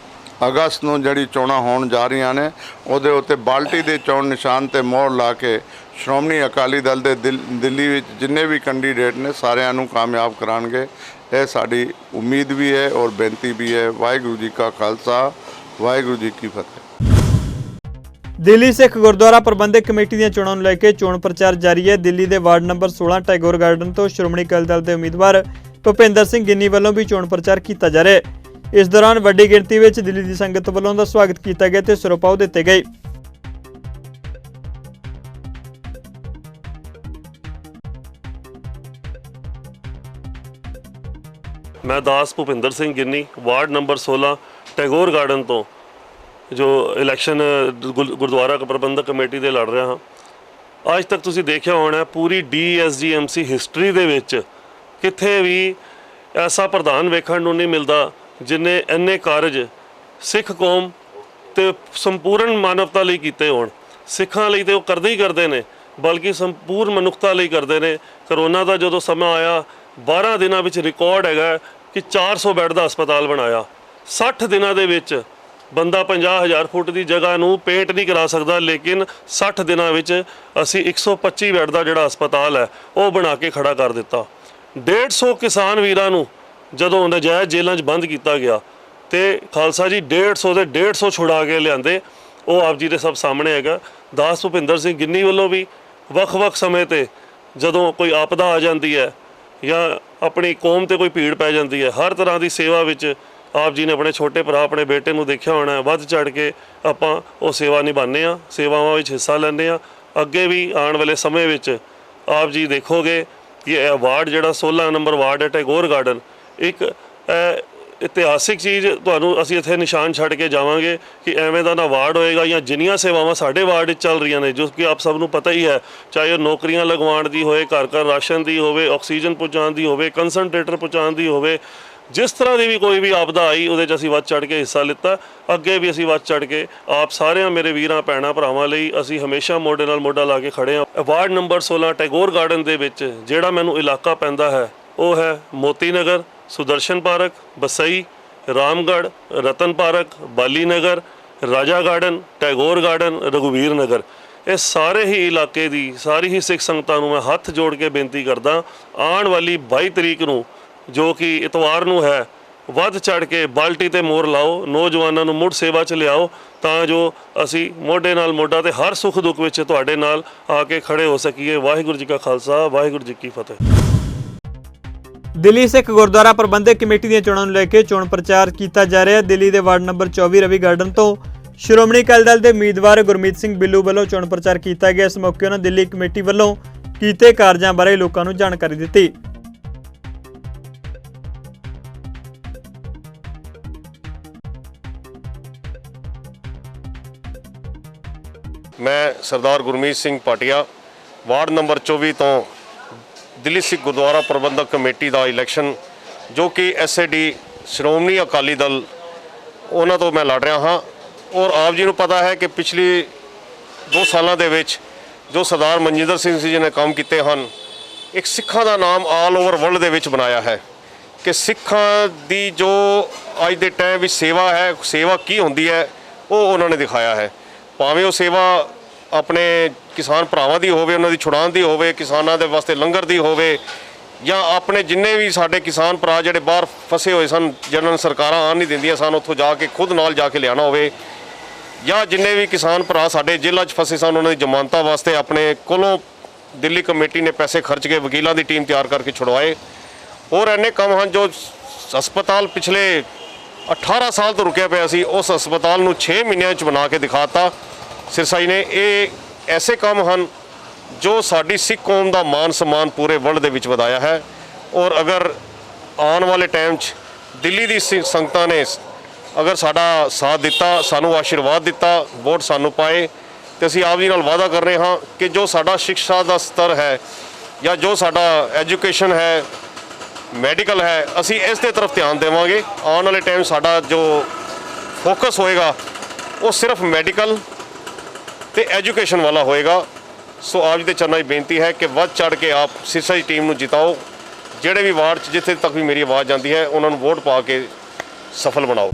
ਅਗਸਤ ਨੂੰ ਜਿਹੜੀ ਚੋਣਾਂ ਹੋਣ ਜਾ ਰਹੀਆਂ ਨੇ ਉਹਦੇ ਉੱਤੇ ਬਾਲਟੀ ਦੇ ਚੋਣ ਨਿਸ਼ਾਨ ਤੇ ਮੋਹਰ ਲਾ ਕੇ ਸ਼੍ਰੋਮਣੀ ਅਕਾਲੀ ਦਲ ਦੇ ਦਿੱਲੀ ਵਿੱਚ ਜਿੰਨੇ ਵੀ ਕੈਂਡੀਡੇਟ ਨੇ ਸਾਰਿਆਂ ਨੂੰ ਕਾਮਯਾਬ ਕਰਾਉਣਗੇ। ਇਹ ਸਾਡੀ ਉਮੀਦ ਵੀ ਹੈ ਔਰ ਬੇਨਤੀ ਵੀ ਹੈ। ਵਾਹਿਗੁਰੂ ਜੀ ਕਾ ਖਾਲਸਾ, ਵਾਹਿਗੁਰੂ ਜੀ ਕੀ ਫਤਿਹ। ਦਿੱਲੀ ਸਿੱਖ ਗੁਰਦੁਆਰਾ ਪ੍ਰਬੰਧਕ ਕਮੇਟੀ ਦੀਆਂ ਚੋਣਾਂ ਨੂੰ ਲੈ ਕੇ ਚੋਣ ਪ੍ਰਚਾਰ ਜਾਰੀ ਹੈ। ਦਿੱਲੀ ਦੇ ਵਾਰਡ ਨੰਬਰ 16 ਟੈਗੋਰ ਗਾਰਡਨ ਤੋਂ ਸ਼੍ਰੋਮਣੀ ਅਕਾਲੀ ਦਲ ਦੇ ਉਮੀਦਵਾਰ ਭੁਪਿੰਦਰ ਸਿੰਘ ਗਿੰਨੀ ਵੱਲੋਂ ਵੀ ਚੋਣ ਪ੍ਰਚਾਰ ਕੀਤਾ ਜਾ ਰਿਹਾ ਹੈ। ਇਸ ਦੌਰਾਨ ਵੱਡੀ ਗਿਣਤੀ ਵਿੱਚ ਦਿੱਲੀ ਦੀ ਸੰਗਤ ਵੱਲੋਂ ਦਾ ਸਵਾਗਤ ਕੀਤਾ ਗਿਆ ਤੇ ਸਿਰੋਪਾਓ ਦਿੱਤੇ ਗਏ। मैं दास भुपिंदर सिंह गिन्नी वार्ड नंबर 16 टैगोर गार्डन तो जो इलैक्शन गुरुद्वारा प्रबंधक कमेटी ਦੇ ਲੜ ਰਿਹਾ ਹਾਂ। ਅੱਜ ਤੱਕ ਤੁਸੀਂ ਦੇਖਿਆ ਹੋਣਾ ਪੂਰੀ DSGMC ਹਿਸਟਰੀ ਦੇ ਵਿੱਚ ਕਿੱਥੇ ਵੀ ਐਸਾ ਪ੍ਰਧਾਨ ਵੇਖਣ ਨੂੰ ਨਹੀਂ ਮਿਲਦਾ ਜਿਨੇ ਇੰਨੇ ਕਾਰਜ ਸਿੱਖ ਕੌਮ ਤੇ ਸੰਪੂਰਨ ਮਾਨਵਤਾ ਲਈ ਕੀਤੇ ਹੋਣ। ਸਿੱਖਾਂ ਲਈ ਤੇ ਉਹ ਕਰਦੇ ਹੀ ਕਰਦੇ ਨੇ, ਬਲਕਿ ਸੰਪੂਰਨ ਮਨੁੱਖਤਾ ਲਈ ਕਰਦੇ ਨੇ। ਕਰੋਨਾ ਦਾ ਜਦੋਂ ਸਮਾਂ ਆਇਆ 12 ਦਿਨਾਂ ਵਿੱਚ ਰਿਕਾਰਡ ਹੈਗਾ ਕਿ 400 ਬੈੱਡ ਦਾ ਹਸਪਤਾਲ ਬਣਾਇਆ। 60 ਦਿਨਾਂ ਦੇ ਵਿੱਚ ਬੰਦਾ 50,000 ਫੁੱਟ ਦੀ ਜਗ੍ਹਾ ਨੂੰ ਪੇਂਟ ਨਹੀਂ ਕਰਾ ਸਕਦਾ, ਲੇਕਿਨ 60 ਦਿਨਾਂ ਵਿੱਚ ਅਸੀਂ 125 ਬੈੱਡ ਦਾ ਜਿਹੜਾ ਹਸਪਤਾਲ ਹੈ ਉਹ ਬਣਾ ਕੇ ਖੜਾ ਕਰ ਦਿੱਤਾ। 150 ਕਿਸਾਨ ਵੀਰਾਂ ਨੂੰ ਜਦੋਂ ਨਜਾਇਜ਼ ਜੇਲ੍ਹਾਂ 'ਚ ਬੰਦ ਕੀਤਾ ਗਿਆ ਤੇ ਖਾਲਸਾ ਜੀ 150 ਦੇ 150 ਛੁਡਾ ਕੇ ਲਿਆਂਦੇ। ਉਹ ਆਪ ਜੀ ਦੇ ਸਭ ਸਾਹਮਣੇ ਹੈਗਾ। ਦਾਸ ਭੁਪਿੰਦਰ ਸਿੰਘ ਗਿੰਨੀ ਵੱਲੋਂ ਵੀ ਵੱਖ-ਵੱਖ ਸਮੇਂ ਤੇ ਜਦੋਂ ਕੋਈ ਆਪਦਾ ਆ ਜਾਂਦੀ ਹੈ ਜਾਂ ਆਪਣੀ ਕੌਮ ਤੇ ਕੋਈ ਭੀੜ ਪੈ ਜਾਂਦੀ ਹੈ, ਹਰ ਤਰ੍ਹਾਂ ਦੀ ਸੇਵਾ ਵਿੱਚ ਆਪ ਜੀ ਨੇ ਆਪਣੇ ਛੋਟੇ ਭਰਾ ਆਪਣੇ ਬੇਟੇ ਨੂੰ ਦੇਖਿਆ ਹੋਣਾ, ਵੱਧ ਚੜ੍ਹ ਕੇ ਆਪਾਂ ਉਹ ਸੇਵਾ ਨਿਭਾਉਂਦੇ ਹਾਂ, ਸੇਵਾਵਾਂ ਵਿੱਚ ਹਿੱਸਾ ਲੈਂਦੇ ਹਾਂ। ਅੱਗੇ ਵੀ ਆਉਣ ਵਾਲੇ ਸਮੇਂ ਵਿੱਚ ਆਪ ਜੀ ਦੇਖੋਗੇ ਕਿ ਇਹ ਵਾਰਡ ਜਿਹੜਾ 16 ਨੰਬਰ ਵਾਰਡ ਹੈ ਟੈਗੋਰ ਗਾਰਡਨ ਇੱਕ ਇਤਿਹਾਸਿਕ ਚੀਜ਼ ਤੁਹਾਨੂੰ ਅਸੀਂ ਇੱਥੇ ਨਿਸ਼ਾਨ ਛੱਡ ਕੇ ਜਾਵਾਂਗੇ ਕਿ ਐਵੇਂ ਦਾ ਨਾ ਵਾਰਡ ਹੋਏਗਾ ਜਾਂ ਜਿੰਨੀਆਂ ਸੇਵਾਵਾਂ ਸਾਡੇ ਵਾਰਡ ਵਿੱਚ ਚੱਲ ਰਹੀਆਂ ਨੇ, ਜੋ ਕਿ ਆਪ ਸਭ ਨੂੰ ਪਤਾ ਹੀ ਹੈ, ਚਾਹੇ ਉਹ ਨੌਕਰੀਆਂ ਲਗਵਾਉਣ ਦੀ ਹੋਵੇ, ਘਰ ਘਰ ਰਾਸ਼ਨ ਦੀ ਹੋਵੇ, ਆਕਸੀਜਨ ਪਹੁੰਚਾਉਣ ਦੀ ਹੋਵੇ, ਕੰਸਨਟ੍ਰੇਟਰ ਪਹੁੰਚਾਉਣ ਦੀ ਹੋਵੇ, ਜਿਸ ਤਰ੍ਹਾਂ ਦੀ ਵੀ ਕੋਈ ਵੀ ਆਪਦਾ ਆਈ ਉਹਦੇ 'ਚ ਅਸੀਂ ਵੱਧ ਚੜ੍ਹ ਕੇ ਹਿੱਸਾ ਲਿੱਤਾ। ਅੱਗੇ ਵੀ ਅਸੀਂ ਵੱਧ ਚੜ੍ਹ ਕੇ ਆਪ ਸਾਰਿਆਂ ਮੇਰੇ ਵੀਰਾਂ ਭੈਣਾਂ ਭਰਾਵਾਂ ਲਈ ਅਸੀਂ ਹਮੇਸ਼ਾ ਮੋਢੇ ਨਾਲ ਮੋਢਾ ਲਾ ਕੇ ਖੜੇ ਹਾਂ। ਵਾਰਡ ਨੰਬਰ 16 ਟੈਗੋਰ ਗਾਰਡਨ ਦੇ ਵਿੱਚ ਜਿਹੜਾ ਮੈਨੂੰ ਇਲਾਕਾ ਪੈਂਦਾ ਹੈ ਉਹ ਹੈ ਮੋਤੀ ਨਗਰ, ਸੁਦਰਸ਼ਨ ਪਾਰਕ, ਬਸਈ, ਰਾਮਗੜ੍ਹ, ਰਤਨ ਪਾਰਕ, ਬਾਲੀ ਨਗਰ, ਰਾਜਾ ਗਾਰਡਨ, ਟੈਗੋਰ ਗਾਰਡਨ, ਰਘੁਵੀਰ ਨਗਰ। ਇਹ ਸਾਰੇ ਹੀ ਇਲਾਕੇ ਦੀ ਸਾਰੀ ਹੀ ਸਿੱਖ ਸੰਗਤਾਂ ਨੂੰ ਮੈਂ ਹੱਥ ਜੋੜ ਕੇ ਬੇਨਤੀ ਕਰਦਾ, ਆਉਣ ਵਾਲੀ 22 ਤਰੀਕ ਨੂੰ ਜੋ ਕਿ ਇਤਵਾਰ ਨੂੰ ਹੈ, ਵੱਧ ਚੜ੍ਹ ਕੇ ਬਾਲਟੀ ਤੇ ਮੋਹਰ ਲਾਓ, ਨੌਜਵਾਨਾਂ ਨੂੰ ਮੁੜ ਸੇਵਾ 'ਚ ਲਿਆਓ, ਤਾਂ ਜੋ ਅਸੀਂ ਮੋਢੇ ਨਾਲ ਮੋਢਾ ਤੇ ਹਰ ਸੁੱਖ ਦੁੱਖ ਵਿੱਚ ਤੁਹਾਡੇ ਨਾਲ ਆ ਕੇ ਖੜੇ ਹੋ ਸਕੀਏ। ਵਾਹਿਗੁਰੂ ਜੀ ਕਾ ਖਾਲਸਾ, ਵਾਹਿਗੁਰੂ ਜੀ ਕੀ ਫਤਿਹ। ਦਿੱਲੀ ਸਿੱਖ ਗੁਰਦੁਆਰਾ ਪ੍ਰਬੰਧਕ ਕਮੇਟੀ ਦੀਆਂ ਚੋਣਾਂ ਨੂੰ ਲੈ ਕੇ ਚੋਣ ਪ੍ਰਚਾਰ ਕੀਤਾ ਜਾ ਰਿਹਾ ਹੈ। ਦਿੱਲੀ ਦੇ ਵਾਰਡ ਨੰਬਰ 24 ਰਵੀ ਗਾਰਡਨ ਤੋਂ ਸ਼੍ਰੋਮਣੀ ਅਕਾਲੀ ਦਲ ਦੇ ਉਮੀਦਵਾਰ ਗੁਰਮੀਤ ਸਿੰਘ ਬਿੱਲੂ ਵੱਲੋਂ ਚੋਣ ਪ੍ਰਚਾਰ ਕੀਤਾ ਗਿਆ। ਇਸ ਮੌਕੇ ਉਹਨਾਂ ਦਿੱਲੀ ਕਮੇਟੀ ਵੱਲੋਂ ਕੀਤੇ ਕਾਰਜਾਂ ਬਾਰੇ ਲੋਕਾਂ ਨੂੰ ਜਾਣਕਾਰੀ ਦਿੱਤੀ। मैं सरदार गुरमीत सिंह पाटिया वार्ड नंबर 24 तो दिल्ली सिख गुरुद्वारा प्रबंधक कमेटी का इलैक्शन जो कि SAD श्रोमणी अकाली दल उन्होंने तो मैं लड़ रहा हाँ। और आप जी को पता है कि पिछली 2 सालों के विच जो सरदार मनजिंदर सिंह जी ने काम किए हैं, एक सिखा का नाम ऑल ओवर वर्ल्ड के विच बनाया है कि सिखा की जो अज के टाइम में सेवा है, सेवा की होंदी है वो उन्होंने दिखाया है। भावें वो सेवा अपने किसान भरावां दी होवे, उन्हां दी छुड़ाउण दी होवे, किसानां दे वास्ते लंगर दी होवे, या अपने जिन्ने भी साडे किसान भरा जिहड़े बाहर फसे हुए सन, जिन्हां नूं सरकारां आण नहीं दिंदियां सन, उत्थों जाके खुद नाल जाके लियाना होवे, या जिन्ने भी किसान भरा साडे जेलां 'च फसे सन उन्हां दी जमानतां वास्ते अपने कोलों दिल्ली कमेटी ने पैसे खर्च के वकीलों की टीम तैयार करके छुड़वाए। और इन्ने काम हैं जो हस्पताल पिछले 18 साल तो रुकिया पिया सी, उस हस्पताल नूं 6 महीनों च बना के दिखाता सिरसा जी ने। ये ऐसे काम हैं जो साडी सिख कौम का मान सम्मान पूरे वर्ल्ड के वधाया है। और अगर आने वाले टाइम दिल्ली की संगतां ने अगर साडा साथ दिता, सानू आशीर्वाद दिता, वोट सानू पाए, तो असीं आप जी नाल वादा कर रहे हाँ कि जो साडा शिक्षा का स्तर है या जो साडा एजुकेशन है, मैडिकल है, असीं इस दे तरफ ध्यान देवांगे। आने वाले टाइम साडा जो फोकस होएगा वो सिर्फ मैडिकल ते एजुकेशन वाला होएगा। सो आप जी के चरणों में बेनती है कि वध चढ़ के आप सिरसा की टीम नूं जिताओ, जिहड़े भी वार्ड जिथे तक भी मेरी आवाज़ जाती है उन्होंने वोट पा के सफल बनाओ।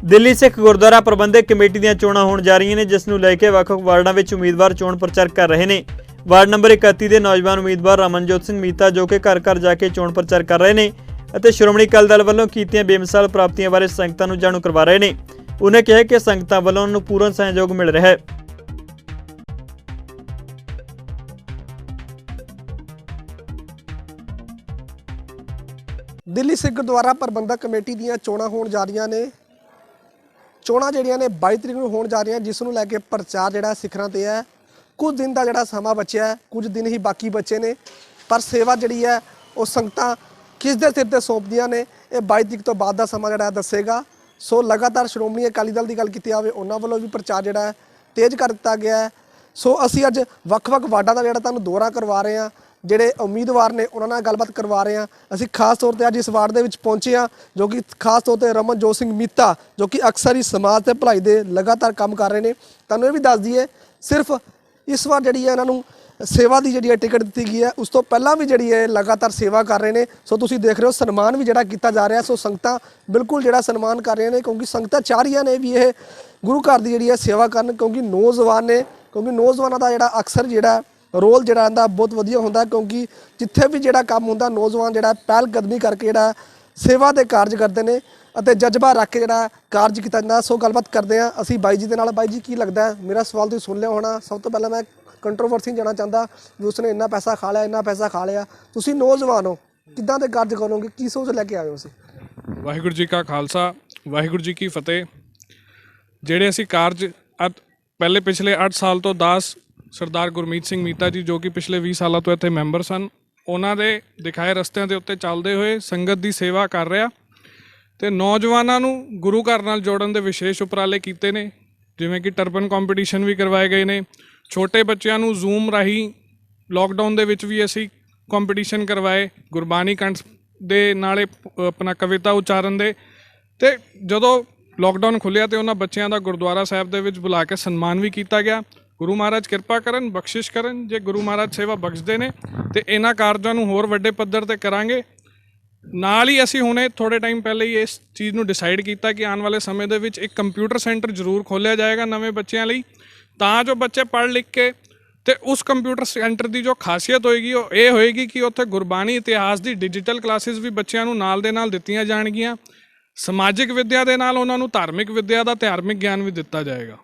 ਦਿੱਲੀ ਸਿੱਖ ਗੁਰਦੁਆਰਾ ਪ੍ਰਬੰਧਕ ਕਮੇਟੀ ਦੀਆਂ ਚੋਣਾਂ ਹੋਣ ਜਾ ਰਹੀਆਂ ਨੇ, ਜਿਸ ਨੂੰ ਲੈ ਕੇ ਵੱਖ-ਵੱਖ ਵਾਰਡਾਂ ਵਿੱਚ ਉਮੀਦਵਾਰ ਚੋਣ ਪ੍ਰਚਾਰ ਕਰ ਰਹੇ ਨੇ। ਵਾਰਡ ਨੰਬਰ 31 ਦੇ ਨੌਜਵਾਨ ਉਮੀਦਵਾਰ ਰਮਨਜੋਤ ਸਿੰਘ ਮੀਤਾ ਜੋ ਕਿ ਘਰ-ਘਰ ਜਾ ਕੇ ਚੋਣ ਪ੍ਰਚਾਰ ਕਰ ਰਹੇ ਨੇ ਅਤੇ ਸ਼੍ਰੋਮਣੀ ਅਕਾਲੀ ਦਲ ਵੱਲੋਂ ਕੀਤੀਆਂ ਬੇਮਿਸਾਲ ਪ੍ਰਾਪਤੀਆਂ ਬਾਰੇ ਸੰਗਤਾਂ ਨੂੰ ਜਾਣੂ ਕਰਵਾ ਰਹੇ ਨੇ। ਉਹਨੇ ਕਿਹਾ ਕਿ ਸੰਗਤਾਂ ਵੱਲੋਂ ਉਹਨਾਂ ਨੂੰ ਪੂਰਨ ਸਹਿਯੋਗ ਮਿਲ ਰਿਹਾ ਹੈ। ਦਿੱਲੀ ਸਿੱਖ ਗੁਰਦੁਆਰਾ ਪ੍ਰਬੰਧਕ ਕਮੇਟੀ ਦੀਆਂ ਚੋਣਾਂ ਹੋਣ ਜਾ ਰਹੀਆਂ ਨੇ। ਚੋਣਾਂ ਜਿਹੜੀਆਂ ਨੇ 22 ਤਰੀਕ ਨੂੰ ਹੋਣ ਜਾ ਰਹੀਆਂ, ਜਿਸ ਨੂੰ ਲੈ ਕੇ ਪ੍ਰਚਾਰ ਜਿਹੜਾ ਸਿਖਰਾਂ ਤੇ ਹੈ। ਕੁਝ ਦਿਨ ਦਾ ਜਿਹੜਾ ਸਮਾਂ ਬਚਿਆ ਹੈ, ਕੁਝ ਦਿਨ ਹੀ ਬਾਕੀ ਬਚੇ ਨੇ, ਪਰ ਸੇਵਾ ਜਿਹੜੀ ਹੈ ਉਹ ਸੰਗਤਾਂ ਕਿਸ ਦੇ ਸਿਰ ਤੇ ਸੌਂਪਦੀਆਂ ਨੇ ਇਹ 22 ਤਰੀਕ ਤੋਂ ਬਾਅਦ ਦਾ ਸਮਾਂ ਜਿਹੜਾ ਦੱਸੇਗਾ। ਸੋ ਲਗਾਤਾਰ ਸ਼੍ਰੋਮਣੀ ਅਕਾਲੀ ਦਲ ਦੀ ਗੱਲ ਕੀਤੀ ਜਾਵੇ, ਉਹਨਾਂ ਵੱਲੋਂ ਵੀ ਪ੍ਰਚਾਰ ਜਿਹੜਾ ਹੈ ਤੇਜ਼ ਕਰ ਦਿੱਤਾ ਗਿਆ ਹੈ। ਸੋ ਅਸੀਂ ਅੱਜ ਵੱਖ-ਵੱਖ ਵਾਰਡਾਂ ਦਾ ਜਿਹੜਾ ਤੁਹਾਨੂੰ ਦੌਰਾ ਕਰਵਾ ਰਹੇ ਹਾਂ, ਜਿਹੜੇ ਉਮੀਦਵਾਰ ਨੇ ਉਹਨਾਂ ਨਾਲ ਗੱਲਬਾਤ ਕਰਵਾ ਰਹੇ ਹਾਂ। ਅਸੀਂ ਖਾਸ ਤੌਰ ਤੇ ਅੱਜ ਇਸ ਵਾਰਡ ਦੇ ਵਿੱਚ ਪਹੁੰਚੇ ਹਾਂ, ਜੋ ਕਿ ਖਾਸ ਤੌਰ ਤੇ ਰਮਨਜੋਤ ਸਿੰਘ ਮੀਤਾ ਜੋ ਕਿ ਅਕਸਰ ਹੀ ਸਮਾਜ ਤੇ ਭਲਾਈ ਦੇ ਲਗਾਤਾਰ ਕੰਮ ਕਰ ਰਹੇ ਨੇ। ਤੁਹਾਨੂੰ ਇਹ ਵੀ ਦੱਸ ਦਈਏ, ਸਿਰਫ ਇਸ ਵਾਰ ਜਿਹੜੀ ਹੈ ਇਹਨਾਂ ਨੂੰ ਸੇਵਾ ਦੀ ਜਿਹੜੀ ਹੈ ਟਿਕਟ ਦਿੱਤੀ ਗਈ ਹੈ, ਉਸ ਤੋਂ ਪਹਿਲਾਂ ਵੀ ਜਿਹੜੀ ਹੈ ਲਗਾਤਾਰ ਸੇਵਾ ਕਰ ਰਹੇ ਨੇ। ਸੋ ਤੁਸੀਂ ਦੇਖ ਰਹੇ ਹੋ ਸਨਮਾਨ ਵੀ ਜਿਹੜਾ ਕੀਤਾ ਜਾ ਰਿਹਾ। ਸੋ ਸੰਗਤਾਂ ਬਿਲਕੁਲ ਜਿਹੜਾ ਸਨਮਾਨ ਕਰ ਰਹੀਆਂ ਨੇ, ਕਿਉਂਕਿ ਸੰਗਤਾਂ ਚਾਹ ਰਹੀਆਂ ਨੇ ਵੀ ਇਹ ਗੁਰੂ ਘਰ ਦੀ ਜਿਹੜੀ ਹੈ ਸੇਵਾ ਕਰਨ, ਕਿਉਂਕਿ ਨੌਜਵਾਨ ਨੇ, ਕਿਉਂਕਿ ਨੌਜਵਾਨਾਂ ਦਾ ਜਿਹੜਾ ਅਕਸਰ ਜਿਹੜਾ ਰੋਲ ਜਿਹੜਾ ਇਹਦਾ ਬਹੁਤ ਵਧੀਆ ਹੁੰਦਾ, ਕਿਉਂਕਿ ਜਿੱਥੇ ਵੀ ਜਿਹੜਾ ਕੰਮ ਹੁੰਦਾ ਨੌਜਵਾਨ ਜਿਹੜਾ ਪਹਿਲ ਕਦਮੀ ਕਰਕੇ ਜਿਹੜਾ ਸੇਵਾ ਦੇ ਕਾਰਜ ਕਰਦੇ ਨੇ ਅਤੇ ਜਜ਼ਬਾ ਰੱਖ ਕੇ ਜਿਹੜਾ ਕਾਰਜ ਕੀਤਾ ਜਾਂਦਾ। ਸੋ ਗੱਲਬਾਤ ਕਰਦੇ ਹਾਂ ਅਸੀਂ ਬਾਈ ਜੀ ਦੇ ਨਾਲ। ਬਾਈ ਜੀ ਕੀ ਲੱਗਦਾ ਹੈ, ਮੇਰਾ ਸਵਾਲ ਤੁਸੀਂ ਸੁਣ ਲਿਆ ਹੋਣਾ। ਸਭ ਤੋਂ ਪਹਿਲਾਂ ਮੈਂ ਕੰਟਰੋਵਰਸੀ ਜਾਣਾ ਚਾਹੁੰਦਾ ਵੀ ਉਸਨੇ ਇੰਨਾ ਪੈਸਾ ਖਾ ਲਿਆ, ਇੰਨਾ ਪੈਸਾ ਖਾ ਲਿਆ। ਤੁਸੀਂ ਨੌਜਵਾਨ ਹੋ, ਕਿੱਦਾਂ ਦੇ ਕਾਰਜ ਕਰੋਗੇ, ਕੀ ਸੋਚ ਲੈ ਕੇ ਆਏ ਹੋ ਤੁਸੀਂ? ਵਾਹਿਗੁਰੂ ਜੀ ਕਾ ਖਾਲਸਾ, ਵਾਹਿਗੁਰੂ ਜੀ ਕੀ ਫਤਿਹ। ਜਿਹੜੇ ਅਸੀਂ ਕਾਰਜ ਪਹਿਲੇ ਪਿਛਲੇ 8 ਸਾਲ ਤੋਂ ਦਾਸ ਸਰਦਾਰ ਗੁਰਮੀਤ ਸਿੰਘ ਮੀਤਾ ਜੀ ਜੋ ਕਿ ਪਿਛਲੇ 20 ਸਾਲਾਂ ਤੋਂ ਇੱਥੇ ਮੈਂਬਰ ਸਨ, ਉਹਨਾਂ ਦੇ ਦਿਖਾਏ ਰਸਤਿਆਂ ਦੇ ਉੱਤੇ ਚੱਲਦੇ ਹੋਏ ਸੰਗਤ ਦੀ ਸੇਵਾ ਕਰ ਰਿਹਾ। ਤੇ ਨੌਜਵਾਨਾਂ ਨੂੰ ਗੁਰੂ ਘਰ ਨਾਲ ਜੋੜਨ ਦੇ ਵਿਸ਼ੇਸ਼ ਉਪਰਾਲੇ ਕੀਤੇ ਨੇ, ਜਿਵੇਂ ਕਿ ਟਰਬਨ ਕੰਪੀਟੀਸ਼ਨ ਵੀ ਕਰਵਾਏ ਗਏ ਨੇ। ਛੋਟੇ ਬੱਚਿਆਂ ਨੂੰ ਜ਼ੂਮ ਰਾਹੀਂ ਲੋਕਡਾਊਨ ਦੇ ਵਿੱਚ ਵੀ ਅਸੀਂ ਕੰਪੀਟੀਸ਼ਨ ਕਰਵਾਏ ਗੁਰਬਾਣੀ ਕੰਠ ਦੇ ਨਾਲੇ ਆਪਣਾ ਕਵਿਤਾ ਉਚਾਰਨ ਦੇ। ਤੇ ਜਦੋਂ ਲੋਕਡਾਊਨ ਖੁੱਲਿਆ ਤੇ ਉਹਨਾਂ ਬੱਚਿਆਂ ਦਾ ਗੁਰਦੁਆਰਾ ਸਾਹਿਬ ਦੇ ਵਿੱਚ ਬੁਲਾ ਕੇ ਸਨਮਾਨ ਵੀ ਕੀਤਾ ਗਿਆ। ਗੁਰੂ ਮਹਾਰਾਜ ਕਿਰਪਾ ਕਰਨ, ਬਖਸ਼ਿਸ਼ ਕਰਨ। ਜੇ ਗੁਰੂ ਮਹਾਰਾਜ ਸੇਵਾ ਬਖਸ਼ਦੇ ਨੇ ਤੇ ਇਹਨਾਂ ਕਾਰਜਾਂ ਨੂੰ ਹੋਰ ਵੱਡੇ ਪੱਧਰ ਤੇ ਕਰਾਂਗੇ। ਨਾਲ ਹੀ ਅਸੀਂ ਹੁਣੇ ਥੋੜ੍ਹੇ ਟਾਈਮ ਪਹਿਲੇ ਹੀ ਇਸ ਚੀਜ਼ ਨੂੰ ਡਿਸਾਈਡ ਕੀਤਾ ਕਿ ਆਉਣ ਵਾਲੇ ਸਮੇਂ ਦੇ ਵਿੱਚ ਇੱਕ ਕੰਪਿਊਟਰ ਸੈਂਟਰ ਜ਼ਰੂਰ ਖੋਲ੍ਹਿਆ ਜਾਏਗਾ ਨਵੇਂ ਬੱਚਿਆਂ ਲਈ, ਤਾਂ ਜੋ ਬੱਚੇ ਪੜ੍ਹ ਲਿਖ ਕੇ ਤੇ ਉਸ ਕੰਪਿਊਟਰ ਸੈਂਟਰ ਦੀ ਜੋ ਖਾਸੀਅਤ ਹੋਏਗੀ ਉਹ ਇਹ ਹੋਏਗੀ ਕਿ ਉੱਥੇ ਗੁਰਬਾਣੀ ਇਤਿਹਾਸ ਦੀ ਡਿਜੀਟਲ ਕਲਾਸਿਸ ਵੀ ਬੱਚਿਆਂ ਨੂੰ ਨਾਲ ਦੇ ਨਾਲ ਦਿੱਤੀਆਂ ਜਾਣਗੀਆਂ। ਸਮਾਜਿਕ ਵਿੱਦਿਆ ਦੇ ਨਾਲ ਉਹਨਾਂ ਨੂੰ ਧਾਰਮਿਕ ਵਿੱਦਿਆ ਦਾ ਧਾਰਮਿਕ ਗਿਆਨ ਵੀ ਦਿੱਤਾ ਜਾਏਗਾ।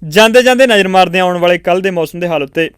ਜਾਂਦੇ ਜਾਂਦੇ ਨਜ਼ਰ ਮਾਰਦੇ ਆਉਣ ਵਾਲੇ ਕੱਲ੍ਹ ਦੇ ਮੌਸਮ ਦੇ ਹਾਲ ਉੱਤੇ।